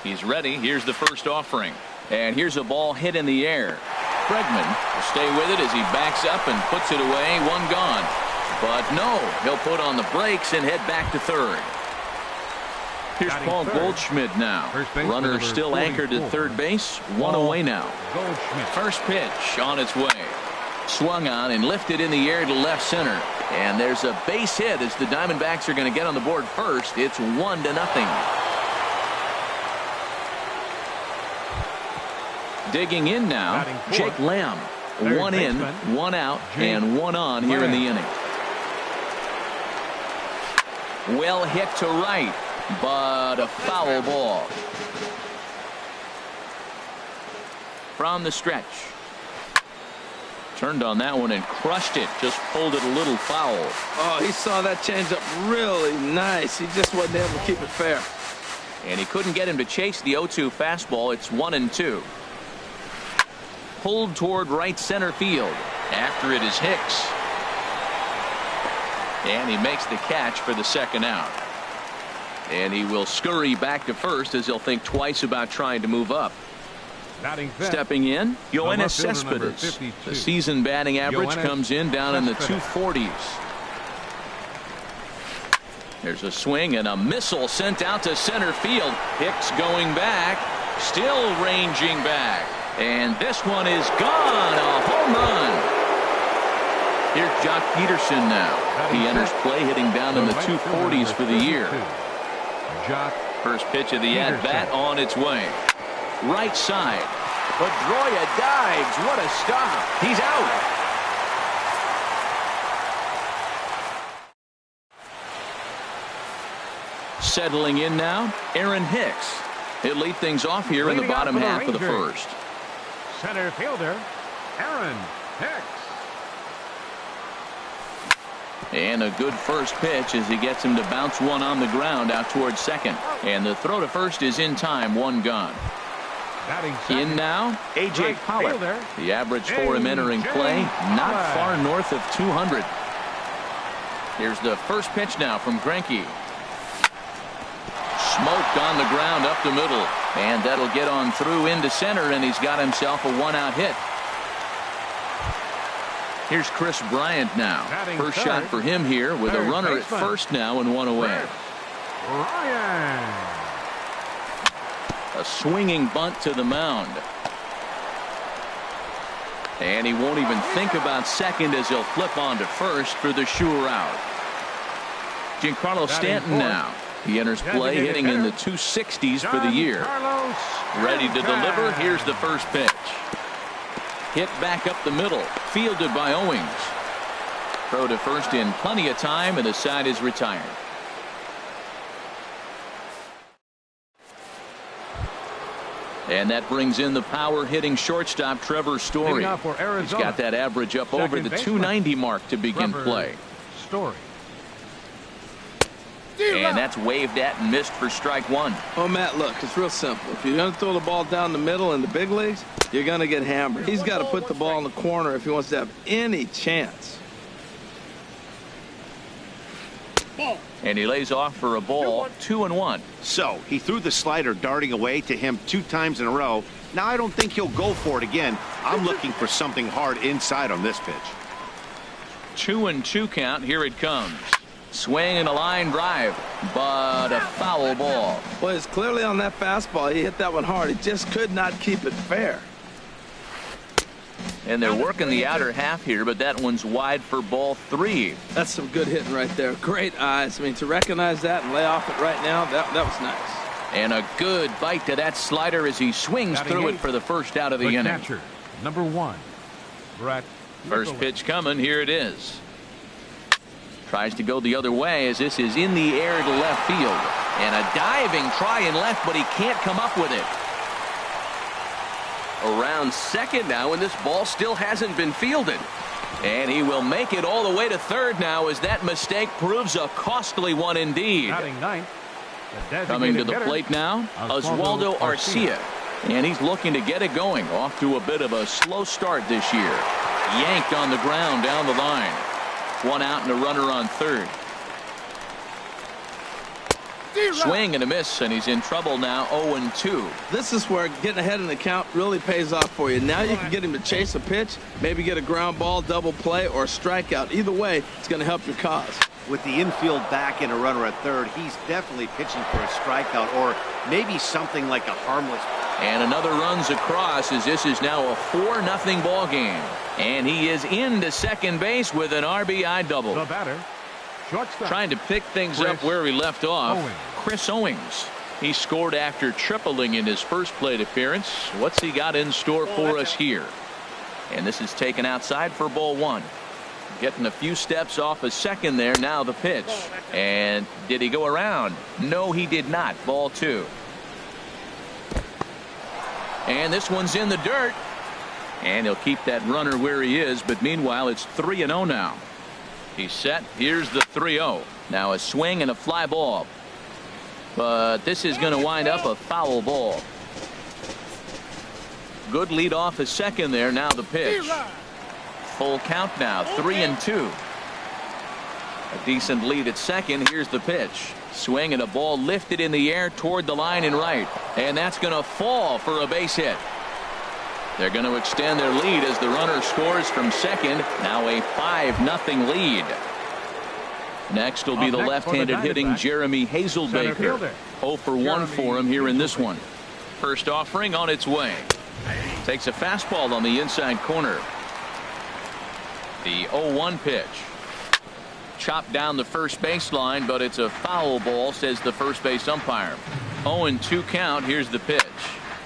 He's ready. Here's the first offering. And here's a ball hit in the air. Bregman will stay with it as he backs up and puts it away. 1 gone. But no, he'll put on the brakes and head back to third. Here's Paul Goldschmidt now. Runner still anchored at third base. 1 away now. First pitch on its way. Swung on and lifted in the air to left center. And there's a base hit as the Diamondbacks are going to get on the board first. It's 1-0. Digging in now, Jake Lamb. 1 in, 1 out, and 1 on here in the inning. Well hit to right, but a foul ball. From the stretch. Turned on that one and crushed it. Just pulled it a little foul. Oh, he saw that changeup really nice. He just wasn't able to keep it fair. And he couldn't get him to chase the 0-2 fastball. It's 1-2. Pulled toward right center field. After it is Hicks. And he makes the catch for the second out. And he will scurry back to first as he'll think twice about trying to move up. Stepping in, Yoenis Cespedes. The season batting average comes in down in the 240s. There's a swing and a missile sent out to center field. Hicks going back, still ranging back. And this one is gone. A home run. Here's Jock Peterson now. He enters play hitting down in the 240s for the year. First pitch of the at-bat on its way. Right side. Pedroia dives. What a stop. He's out. Settling in now, Aaron Hicks. He'll lead things off here in the bottom half of the first. Center fielder, Aaron Hicks. And a good first pitch as he gets him to bounce one on the ground out towards second. And the throw to first is in time. 1 gone. In now, A.J. Pollock. The average for him entering play, not far north of 200. Here's the first pitch now from Greinke. Smoked on the ground up the middle. And that'll get on through into center, and he's got himself a 1-out hit. Here's Chris Bryant now. First shot for him here with a runner at first now and 1 away. A swinging bunt to the mound. And he won't even think about second as he'll flip on to first for the sure out. Giancarlo Stanton now. He enters play hitting in the 260s for the year. Ready to deliver. Here's the first pitch. Hit back up the middle. Fielded by Owings. Throw to first in plenty of time, and the side is retired. And that brings in the power hitting shortstop Trevor Story. He's got that average up over the 290 mark to begin play. Story. And that's waved at and missed for strike one. Oh, Matt, look, it's real simple. If you're going to throw the ball down the middle in the big leagues, you're going to get hammered. He's got to put the ball in the corner if he wants to have any chance. And he lays off for a ball, 2-1. So he threw the slider darting away to him 2 times in a row. Now I don't think he'll go for it again. I'm looking for something hard inside on this pitch. 2-2 count. Here it comes. Swing and a line drive, but a foul ball. Well, it's clearly on that fastball. He hit that one hard. He just could not keep it fair. And they're working the outer half here, but that one's wide for ball 3. That's some good hitting right there. Great eyes. I mean, to recognize that and lay off it right now, that was nice. And a good bite to that slider as he swings through it for the first out of the inning. Catcher, number 1, Brett. First pitch coming. Here it is. Tries to go the other way as this is in the air to left field. And a diving try in left, but he can't come up with it. Around second now, and this ball still hasn't been fielded. And he will make it all the way to third now as that mistake proves a costly one indeed. Batting ninth, coming to the plate now, Oswaldo Arcia. And he's looking to get it going. Off to a bit of a slow start this year. Yanked on the ground down the line. 1 out and a runner on third. Swing and a miss, and he's in trouble now. 0-2. This is where getting ahead in the count really pays off for you. Now you can get him to chase a pitch, maybe get a ground ball, double play, or a strikeout. Either way, it's going to help your cause. With the infield back and a runner at third, he's definitely pitching for a strikeout or maybe something like a harmless. And another runs across as this is now a 4-0 ball game. And he is into second base with an RBI double. The batter, shortstop. Trying to pick things up where he left off. Chris Owings. He scored after tripling in his first plate appearance. What's he got in store for us here? And this is taken outside for ball 1. Getting a few steps off a second there. Now the pitch. And did he go around? No, he did not. Ball 2. And this one's in the dirt. And he'll keep that runner where he is. But meanwhile, it's 3-0 now. He's set. Here's the 3-0. Now a swing and a fly ball. But this is going to wind up a foul ball. Good lead off a second there. Now the pitch. Full count now. 3-2. A decent lead at second. Here's the pitch. Swing and a ball lifted in the air toward the line and right. And that's going to fall for a base hit. They're going to extend their lead as the runner scores from second. Now a 5-0 lead. Next will be the left-handed hitting Jeremy Hazelbaker. 0 for 1 for him here in this one. First offering on its way. Takes a fastball on the inside corner. The 0-1 pitch. Chopped down the first baseline, but it's a foul ball, says the first base umpire. 0-2 count. Here's the pitch.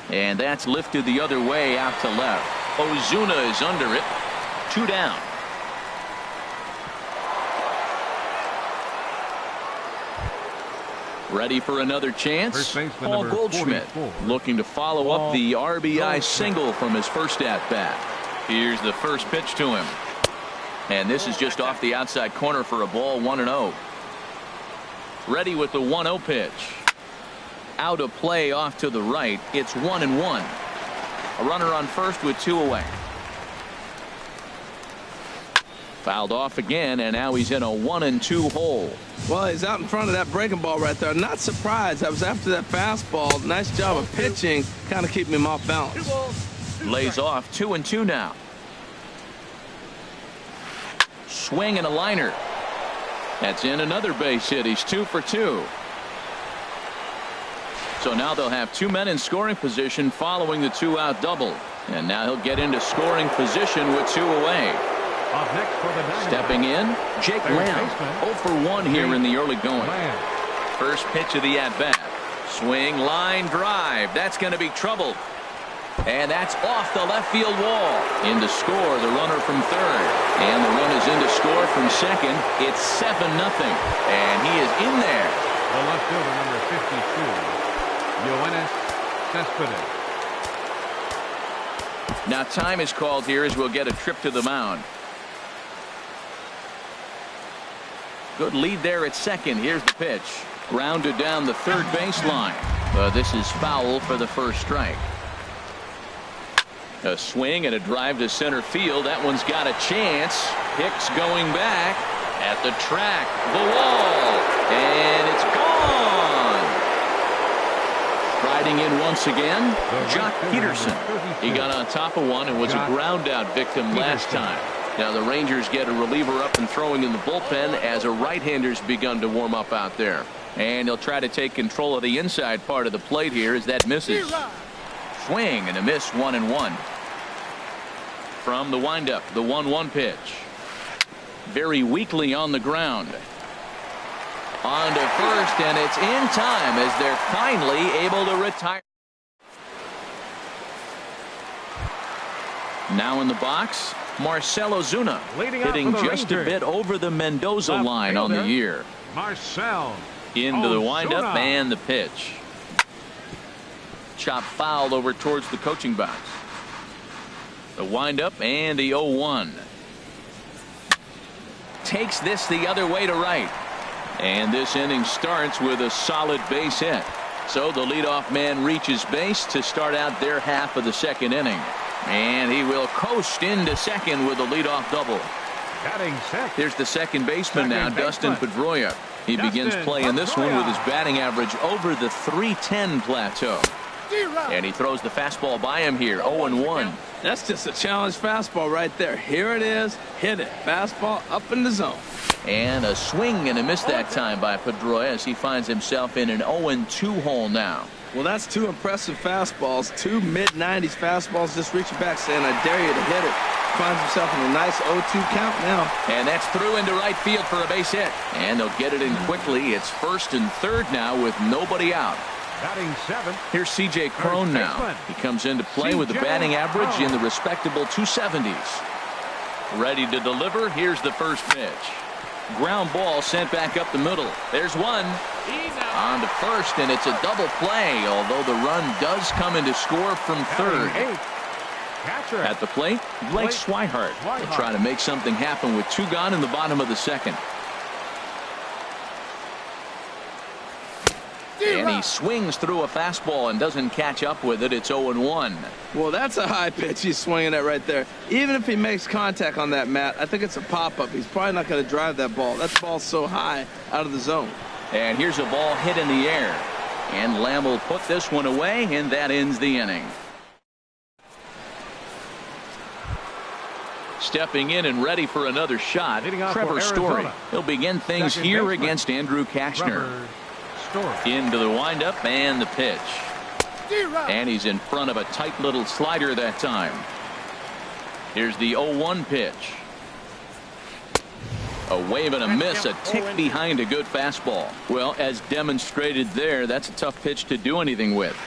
And that's lifted the other way out to left. Ozuna is under it. 2 down. Ready for another chance. Paul Goldschmidt looking to follow up the RBI single from his first at bat. Here's the first pitch to him. And this is just off the outside corner for a ball. 1-0. Ready with the 1-0 pitch. Out of play off to the right. It's 1-1. A runner on first with 2 away. Fouled off again, and now he's in a 1-2 hole. Well, he's out in front of that breaking ball right there. Not surprised. I was after that fastball. Nice job of pitching, kind of keeping him off balance. Lays off. 2-2 now. Swing and a liner. That's in another base hit. He's 2 for 2. So now they'll have 2 men in scoring position following the 2-out double. And now he'll get into scoring position with 2 away. Up next for the stepping in, Jake Lamb. 0 for 1 here in the early going. First pitch of the at-bat. Swing, line, drive. That's going to be trouble. And that's off the left field wall. In to score, the runner from third. And the run is in to score from second. It's 7-0. And he is in there. The left fielder, number 52, Yoenis Cespedes. Now time is called here as we'll get a trip to the mound. Good lead there at second. Here's the pitch. Grounded down the third baseline. This is foul for the first strike. A swing and a drive to center field. That one's got a chance. Hicks going back at the track. The wall. And it's gone. Riding in once again, Jock Peterson. He got on top of one and was a ground out victim last time. Now the Rangers get a reliever up and throwing in the bullpen as a right-hander's begun to warm up out there. And he'll try to take control of the inside part of the plate here as that misses. Swing and a miss, 1-1. From the windup, the 1-1 pitch. Very weakly on the ground. On to first, and it's in time as they're finally able to retire. Now in the box, Marcell Ozuna, hitting just a bit over the Mendoza line on the year. Marcell into the windup and the pitch. Chop foul over towards the coaching box. The windup and the 0-1. Takes this the other way to right. And this inning starts with a solid base hit. So the leadoff man reaches base to start out their half of the second inning. And he will coast into second with a leadoff double. Here's the second baseman now, Dustin Pedroia. He begins playing this one with his batting average over the .310 plateau. And he throws the fastball by him here, 0-1. That's just a challenge fastball right there. Here it is. Hit it. Fastball up in the zone. And a swing and a miss that time by Pedroia as he finds himself in an 0-2 hole now. Well, that's two impressive fastballs. Two mid-90s fastballs just reaching back saying, I dare you to hit it. Finds himself in a nice 0-2 count now. And that's through into right field for a base hit. And they'll get it in quickly. It's first and third now with nobody out. Batting seventh. Here's C.J. Cron now. He comes into play with a batting average in the respectable 270s. Ready to deliver. Here's the first pitch. Ground ball sent back up the middle. There's one. On to first, and it's a double play, although the run does come into score from third. At the plate, Blake Swihart will try to make something happen with two gone in the bottom of the second. And he swings through a fastball and doesn't catch up with it. It's 0-1. Well, that's a high pitch he's swinging at right there. Even if he makes contact on that, Matt, I think it's a pop-up. He's probably not going to drive that ball. That ball's so high out of the zone. And here's a ball hit in the air. And Lamb will put this one away, and that ends the inning. Stepping in and ready for anher shot, Trevor Story. He'll begin things here against Andrew Kashner. Into the windup and the pitch. And he's in front of a tight little slider that time. Here's the 0-1 pitch. A wave and a miss, a tick behind a good fastball. Well, as demonstrated there, that's a tough pitch to do anything with.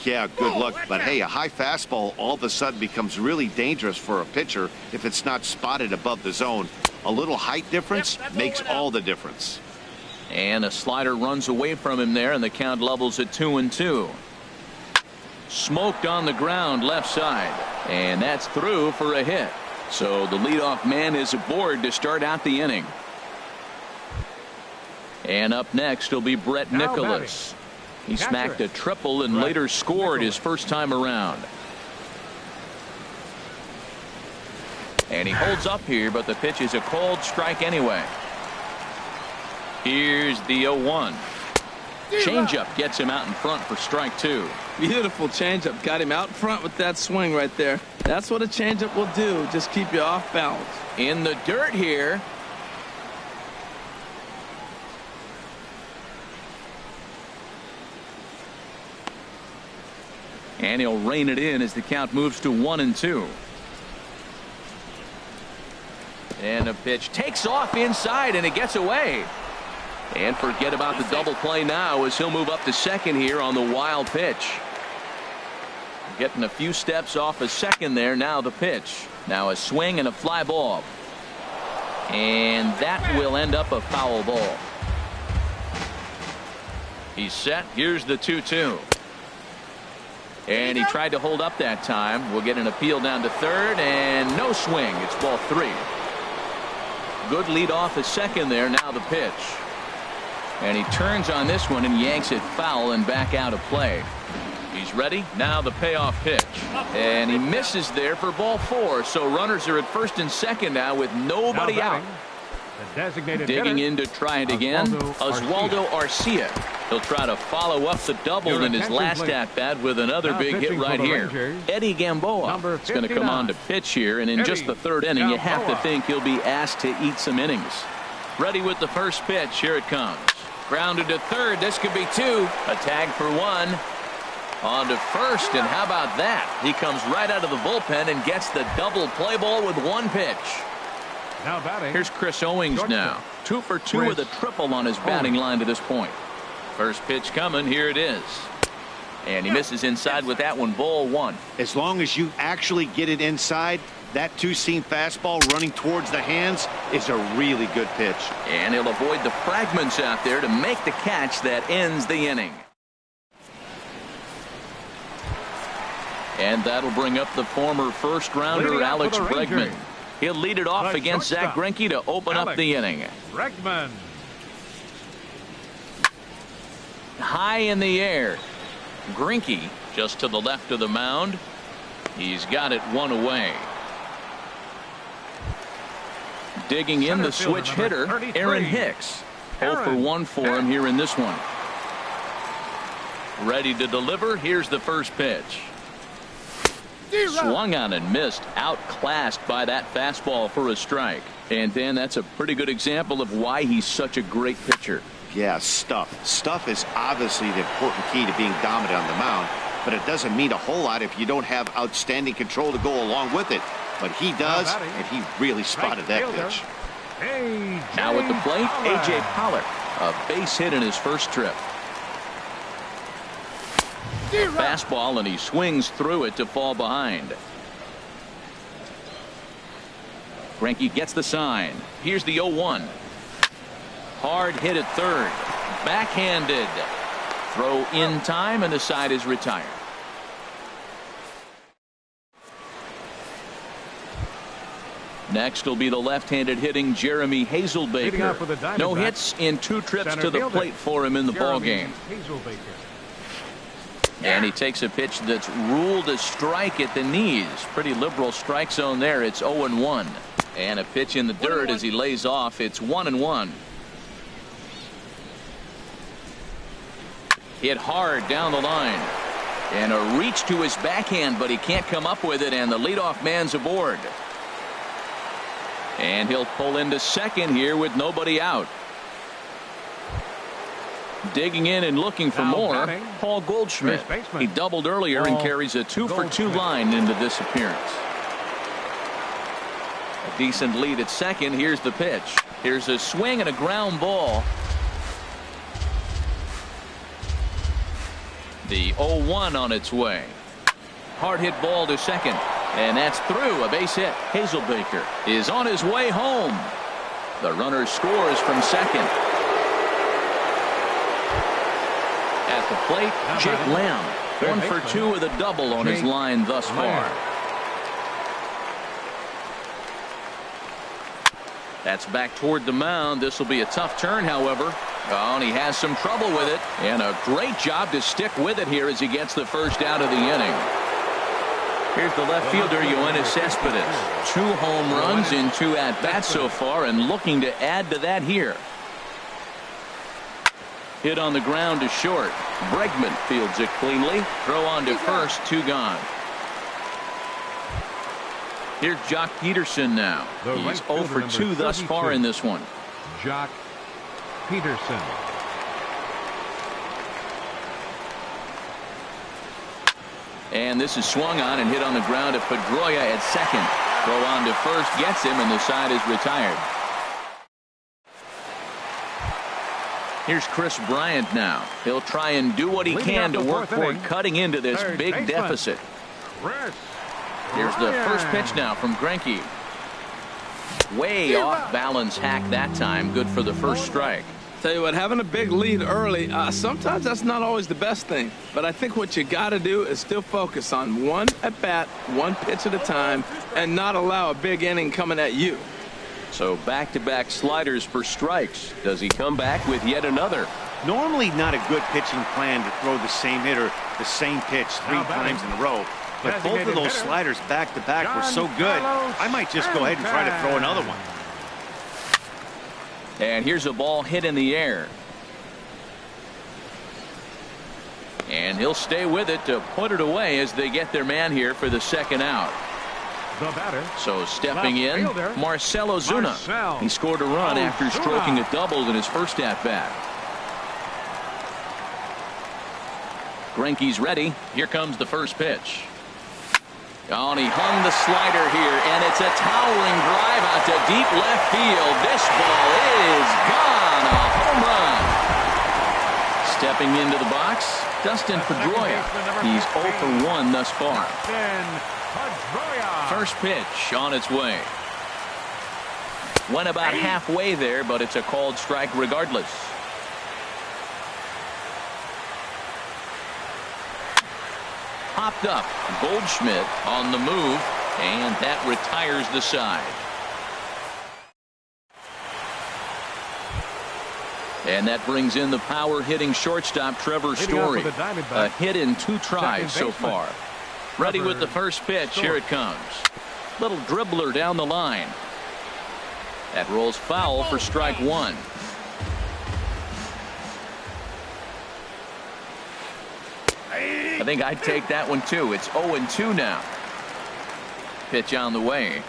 Yeah, good luck. But hey, a high fastball all of a sudden becomes really dangerous for a pitcher if it's not spotted above the zone. A little height difference makes all the difference. And a slider runs away from him there, and the count levels at 2-2. Smoked on the ground left side, and that's through for a hit. So the leadoff man is aboard to start out the inning. And up next will be Brett Nicholas. He smacked a triple and later scored his first time around. And he holds up here, but the pitch is a called strike anyway. Here's the 0-1. Changeup gets him out in front for strike two. Beautiful changeup. Got him out in front with that swing right there. That's what a changeup will do. Just keep you off balance. In the dirt here. And he'll rein it in as the count moves to 1-2. And a pitch takes off inside, and it gets away. And forget about the double play now as he'll move up to second here on the wild pitch. Getting a few steps off a second there. Now the pitch. Now a swing and a fly ball. And that will end up a foul ball. He's set. Here's the 2-2. And he tried to hold up that time. We'll get an appeal down to third, and no swing. It's ball three. Good lead off a second there. Now the pitch. And he turns on this one and yanks it foul and back out of play. He's ready. Now the payoff pitch. And he misses there for ball 4. So runners are at first and second now with nobody out. Digging in to try it again, Oswaldo Arcia. He'll try to follow up the double in his last at-bat with another big hit right here. Eddie Gamboa is going to come on to pitch here, and in just the 3rd inning, you have to think he'll be asked to eat some innings. Ready with the first pitch. Here it comes. Grounded to 3rd. This could be 2. A tag for 1. On to 1st, and how about that? He comes right out of the bullpen and gets the double play ball with 1 pitch. Now batting. Here's Chris Owings now. 2 for 2 with a triple on his batting line to this point. First pitch coming. Here it is. And he misses inside with that one. Ball 1. As long as you actually get it inside, that two-seam fastball running towards the hands is a really good pitch. And he'll avoid the fragments out there to make the catch that ends the inning. And that'll bring up the former first-rounder Alex Bregman. He'll lead it off against Zach Greinke to open up the inning. Bregman. High in the air. Greinke just to the left of the mound. He's got it 1 away. Digging in the switch hitter, Aaron Hicks. 0 for 1 for him here in this one. Ready to deliver. Here's the first pitch. Swung on and missed. Outclassed by that fastball for a strike. And Dan, that's a pretty good example of why he's such a great pitcher. Yeah, stuff. Stuff is obviously the important key to being dominant on the mound, but it doesn't mean a whole lot if you don't have outstanding control to go along with it. But he does, and he really spotted that pitch. Now at the plate, A.J. Pollard. A base hit in his first trip. Fastball, and he swings through it to fall behind. Greinke gets the sign. Here's the 0-1. Hard hit at 3rd. Backhanded. Throw in time, and the side is retired. Next will be the left-handed hitting Jeremy Hazelbaker. No hits in 2 trips to the plate for him in the ballgame. And he takes a pitch that's ruled a strike at the knees. Pretty liberal strike zone there. It's 0-1. And a pitch in the dirt as he lays off. It's 1-1. Hit hard down the line. And a reach to his backhand, but he can't come up with it, and the leadoff man's aboard. And he'll pull into second here with nobody out. Digging in and looking for more, Paul Goldschmidt. He doubled earlier and carries a 2 for 2 line into this appearance. A decent lead at second. Here's the pitch. Here's a swing and a ground ball. The 0-1 on its way. Hard hit ball to second. And that's through. A base hit. Hazelbaker is on his way home. The runner scores from second. At the plate, Jake Lamb. 1 for 2 with a double on his line thus far. That's back toward the mound. This will be a tough turn, however. Oh, and he has some trouble with it. And a great job to stick with it here as he gets the first out of the inning. Here's the left fielder, Yoenis Cespedes. 2 home runs in 2 at-bats so far, and looking to add to that here. Hit on the ground to short. Bregman fields it cleanly. Throw on to first. 2 gone. Here's Jock Peterson now. He's 0 for 2 thus far in this one. Jock Peterson. And this is swung on and hit on the ground to Pedroia at second. Throw on to first, gets him, and the side is retired. Here's Chris Bryant now. He'll try and do what he can to work toward cutting into this big deficit. Here's the first pitch now from Greinke. Way off balance hack that time. Good for the first strike. Tell you what, having a big lead early, sometimes that's not always the best thing. But I think what you got to do is still focus on 1 at bat, 1 pitch at a time, and not allow a big inning coming at you. So back-to-back sliders for strikes. Does he come back with yet another? Normally not a good pitching plan to throw the same hitter the same pitch 3 times in a row. But both of those sliders back-to-back were so good, I might just go ahead and try to throw another one. And here's a ball hit in the air. And he'll stay with it to put it away as they get their man here for the second out. The batter. So stepping in, Marcell Ozuna. He scored a run after stroking a double in his first at-bat. Greinke's ready. Here comes the first pitch. Oh, and he hung the slider here, and it's a towering drive out to deep left field. This ball is gone. A home run. Stepping into the box, Dustin Pedroia. He's 0 for 1 thus far. First pitch on its way. Went about halfway there, but it's a called strike regardless. Popped up. Goldschmidt on the move, and that retires the side. And that brings in the power-hitting shortstop Trevor Story. A hit in 2 tries so far. Ready with the first pitch. Here it comes. Little dribbler down the line. That rolls foul for strike 1. I think I'd take that one too. It's 0-2 now. Pitch on the way.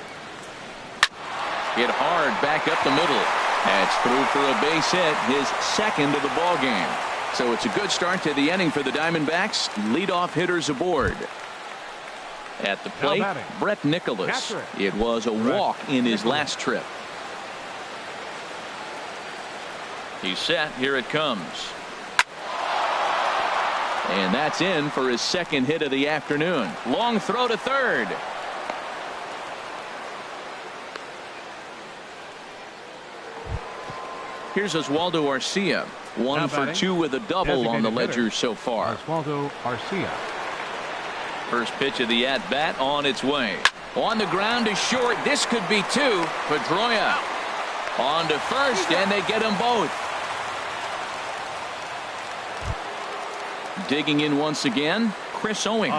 Hit hard back up the middle. That's through for a base hit, his second of the ball game. So it's a good start to the inning for the Diamondbacks. Leadoff hitters aboard. At the plate, Brett Nicholas. It was a walk in his last trip. He's set. Here it comes. And that's in for his second hit of the afternoon. Long throw to third. Here's Oswaldo Arcia. 1 for 2 with a double on the ledger so far. Oswaldo Arcia. First pitch of the at-bat on its way. On the ground is short. This could be 2. Pedroia on to first, and they get them both. Digging in once again, Chris Owings.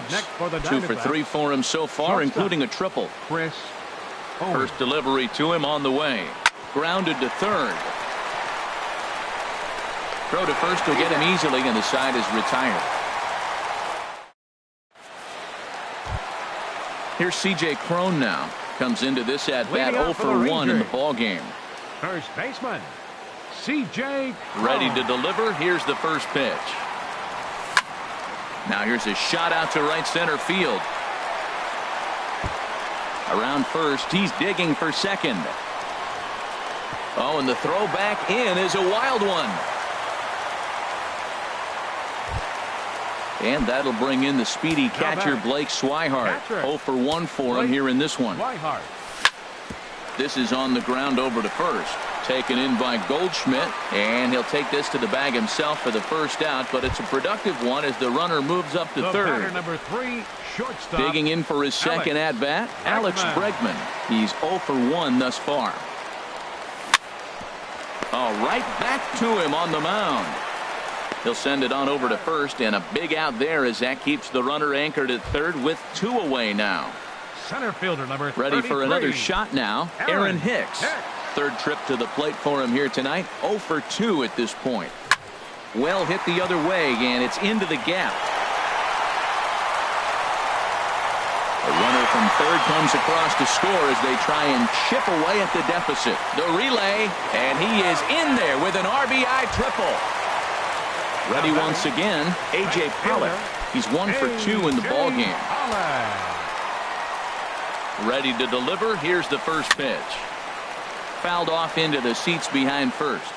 2 for 3 for him so far, including a triple. Chris Owings. First delivery to him on the way. Grounded to third. Throw to first will get him easily, and the side is retired. Here's C.J. Cron now. Comes into this at-bat 0 for 1 in the ball game. First baseman, C.J. Cron. Ready to deliver. Here's the first pitch. Now here's a shot out to right center field. Around first, he's digging for second. Oh, and the throw back in is a wild one. And that'll bring in the speedy catcher Blake Swihart. 0 for 1 for him here in this one. This is on the ground over to first. Taken in by Goldschmidt, and he'll take this to the bag himself for the first out, but it's a productive one as the runner moves up to third. Number 3, shortstop. Digging in for his second at-bat, Alex Bregman. He's 0 for 1 thus far. Oh, right back to him on the mound. He'll send it on over to first, and a big out there as that keeps the runner anchored at third with 2 away now. Center fielder number 33. Ready for another shot now, Aaron Hicks. Third trip to the plate for him here tonight. 0 for 2 at this point. Well hit the other way, and it's into the gap. The runner from third comes across to score as they try and chip away at the deficit. The relay, and he is in there with an RBI triple. Ready once again, A.J. Pollock. He's 1 for 2 in the ball game. Ready to deliver. Here's the first pitch. Fouled off into the seats behind first.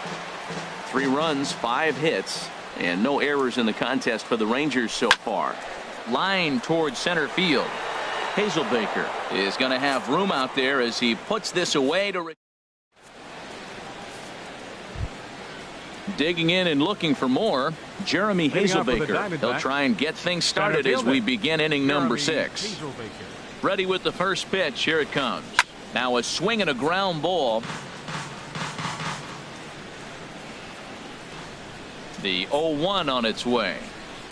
3 runs, 5 hits, and no errors in the contest for the Rangers so far. Line towards center field. Hazelbaker is going to have room out there as he puts this away to. Digging in and looking for more, Jeremy Hazelbaker. He'll try and get things started as we begin inning number 6. Ready with the first pitch. Here it comes. Now a swing and a ground ball. The 0-1 on its way.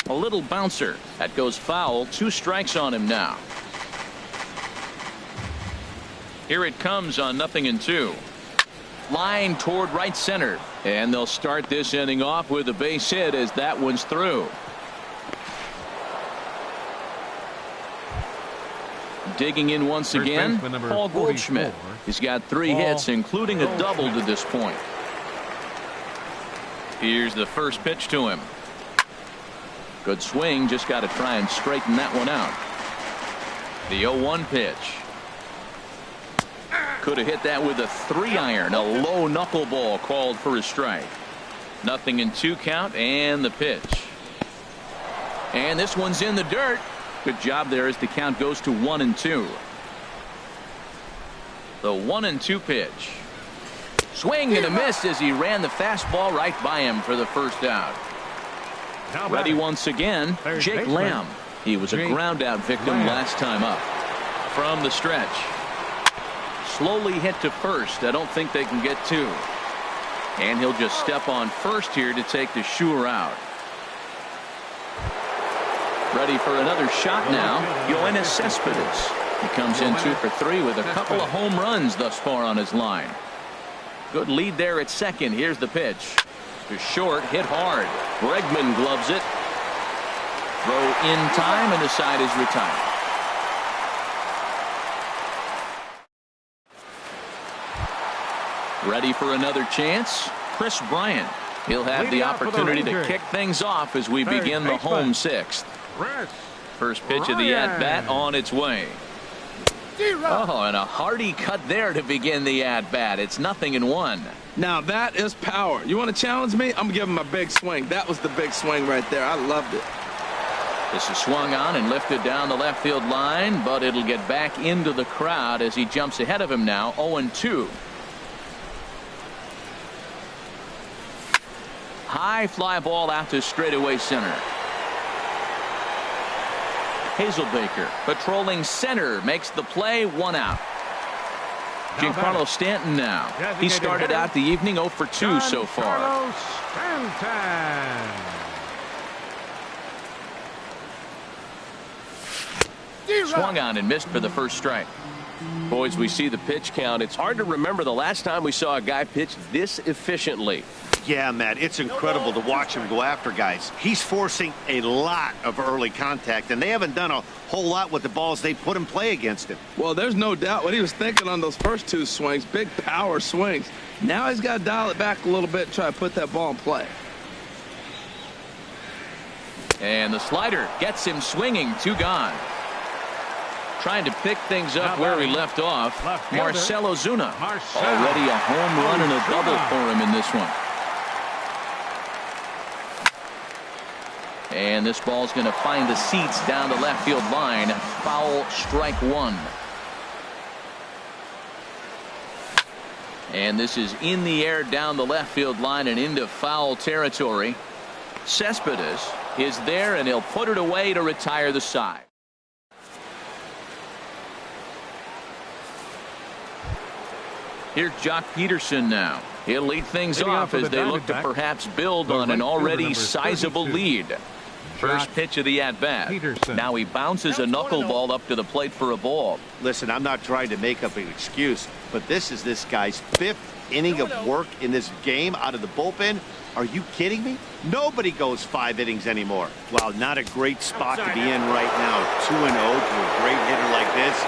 A little bouncer. That goes foul. 2 strikes on him now. Here it comes on 0-2. Line toward right center. And they'll start this inning off with a base hit as that one's through. Digging in once again, Paul Goldschmidt. He's got 3 hits, including a double to this point. Here's the first pitch to him. Good swing, just got to try and straighten that one out. The 0-1 pitch. Could have hit that with a 3-iron. A low knuckleball called for a strike. 0-2 count, and the pitch. And this one's in the dirt. Good job there as the count goes to 1-2. The 1-2 pitch. Swing and a miss as he ran the fastball right by him for the first out. Ready once again, Jake Lamb. He was a ground out victim last time up. From the stretch. Slowly hit to first. I don't think they can get 2. And he'll just step on first here to take the sure out. Ready for another shot now, Yoenis Cespedes. He comes in 2 for 3 with a couple of home runs thus far on his line. Good lead there at second. Here's the pitch. To short, hit hard. Bregman gloves it. Throw in time, and the side is retired. Ready for another chance? Chris Bryant. He'll have the opportunity to kick things off as we begin the home 6th. First pitch of the at-bat on its way. Oh, and a hearty cut there to begin the at-bat. It's 0-1. Now that is power. You want to challenge me? I'm going to give him a big swing. That was the big swing right there. I loved it. This is swung on and lifted down the left field line, but it'll get back into the crowd as he jumps ahead of him now. 0-2. High fly ball out to straightaway center. Hazelbaker patrolling center makes the play. 1 out. Giancarlo Stanton now. He started out the evening 0 for 2 so far. Swung on and missed for the first strike. Boys, we see the pitch count. It's hard to remember the last time we saw a guy pitch this efficiently. Yeah, Matt, it's incredible to watch him go after guys. He's forcing a lot of early contact, and they haven't done a whole lot with the balls they put in play against him. Well, there's no doubt what he was thinking on those first 2 swings. Big power swings. Now he's got to dial it back a little bit and try to put that ball in play. And the slider gets him swinging. 2 gone. Trying to pick things up where he left off. Marcell Ozuna. Already a home run and a double for him in this one. And this ball's going to find the seats down the left field line. Foul, strike 1. And this is in the air down the left field line and into foul territory. Cespedes is there, and he'll put it away to retire the side. Here's Jock Peterson now. He'll lead things off as they look to perhaps build on an already sizable lead. First pitch of the at-bat. Now he bounces a knuckleball up to the plate for a ball. Listen, I'm not trying to make up an excuse, but this is this guy's 5th inning of work in this game out of the bullpen. Are you kidding me? Nobody goes 5 innings anymore. Well, not a great spot to be in right now. 2-0 to a great hitter like this.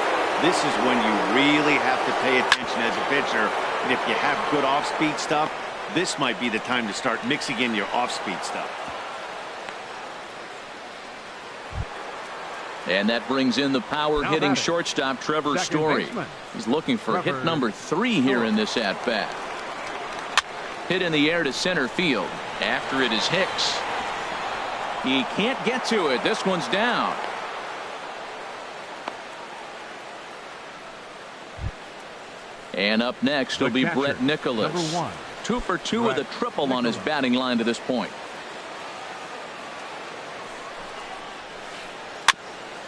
This is when you really have to pay attention as a pitcher. And if you have good off-speed stuff, this might be the time to start mixing in your off-speed stuff. And that brings in the power-hitting shortstop Trevor Story. He's looking for hit number 3 here in this at-bat. Hit in the air to center field. After it is Hicks. He can't get to it. This one's down. And up next will be Brett Nicholas. 2 for 2 with a triple on his batting line to this point.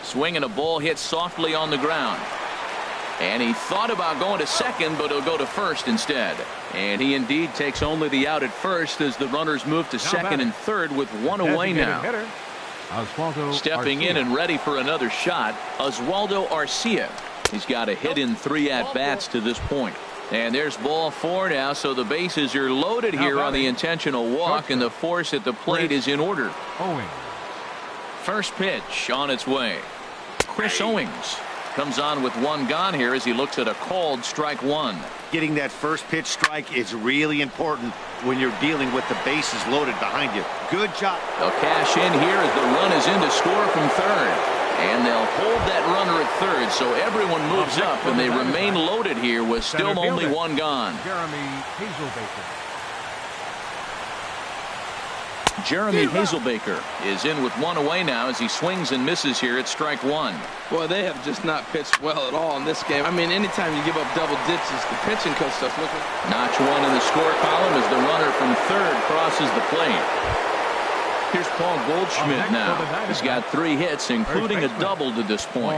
Swing and a ball hit softly on the ground. And he thought about going to second, but he'll go to first instead. And he indeed takes only the out at first as the runners move to second and third with one away now. Stepping in and ready for another shot, Oswaldo Arcia. He's got a hit in 3 at-bats to this point. And there's ball 4 now, so the bases are loaded here on the intentional walk, and the force at the plate is in order. First pitch on its way. Chris Owings comes on with 1 gone here as he looks at a called strike 1. Getting that first pitch strike is really important when you're dealing with the bases loaded behind you. Good job. They'll cash in here as the run is in to score from third. And they'll hold that runner at third, so everyone moves up, and they remain loaded here with still only 1 gone. Jeremy Hazelbaker is in with 1 away now as he swings and misses here at strike 1. Boy, they have just not pitched well at all in this game. I mean, anytime you give up double digits, the pitching coach starts looking. Notch 1 in the score column as the runner from third crosses the plate. Here's Paul Goldschmidt now. He's got 3 hits, including a double to this point.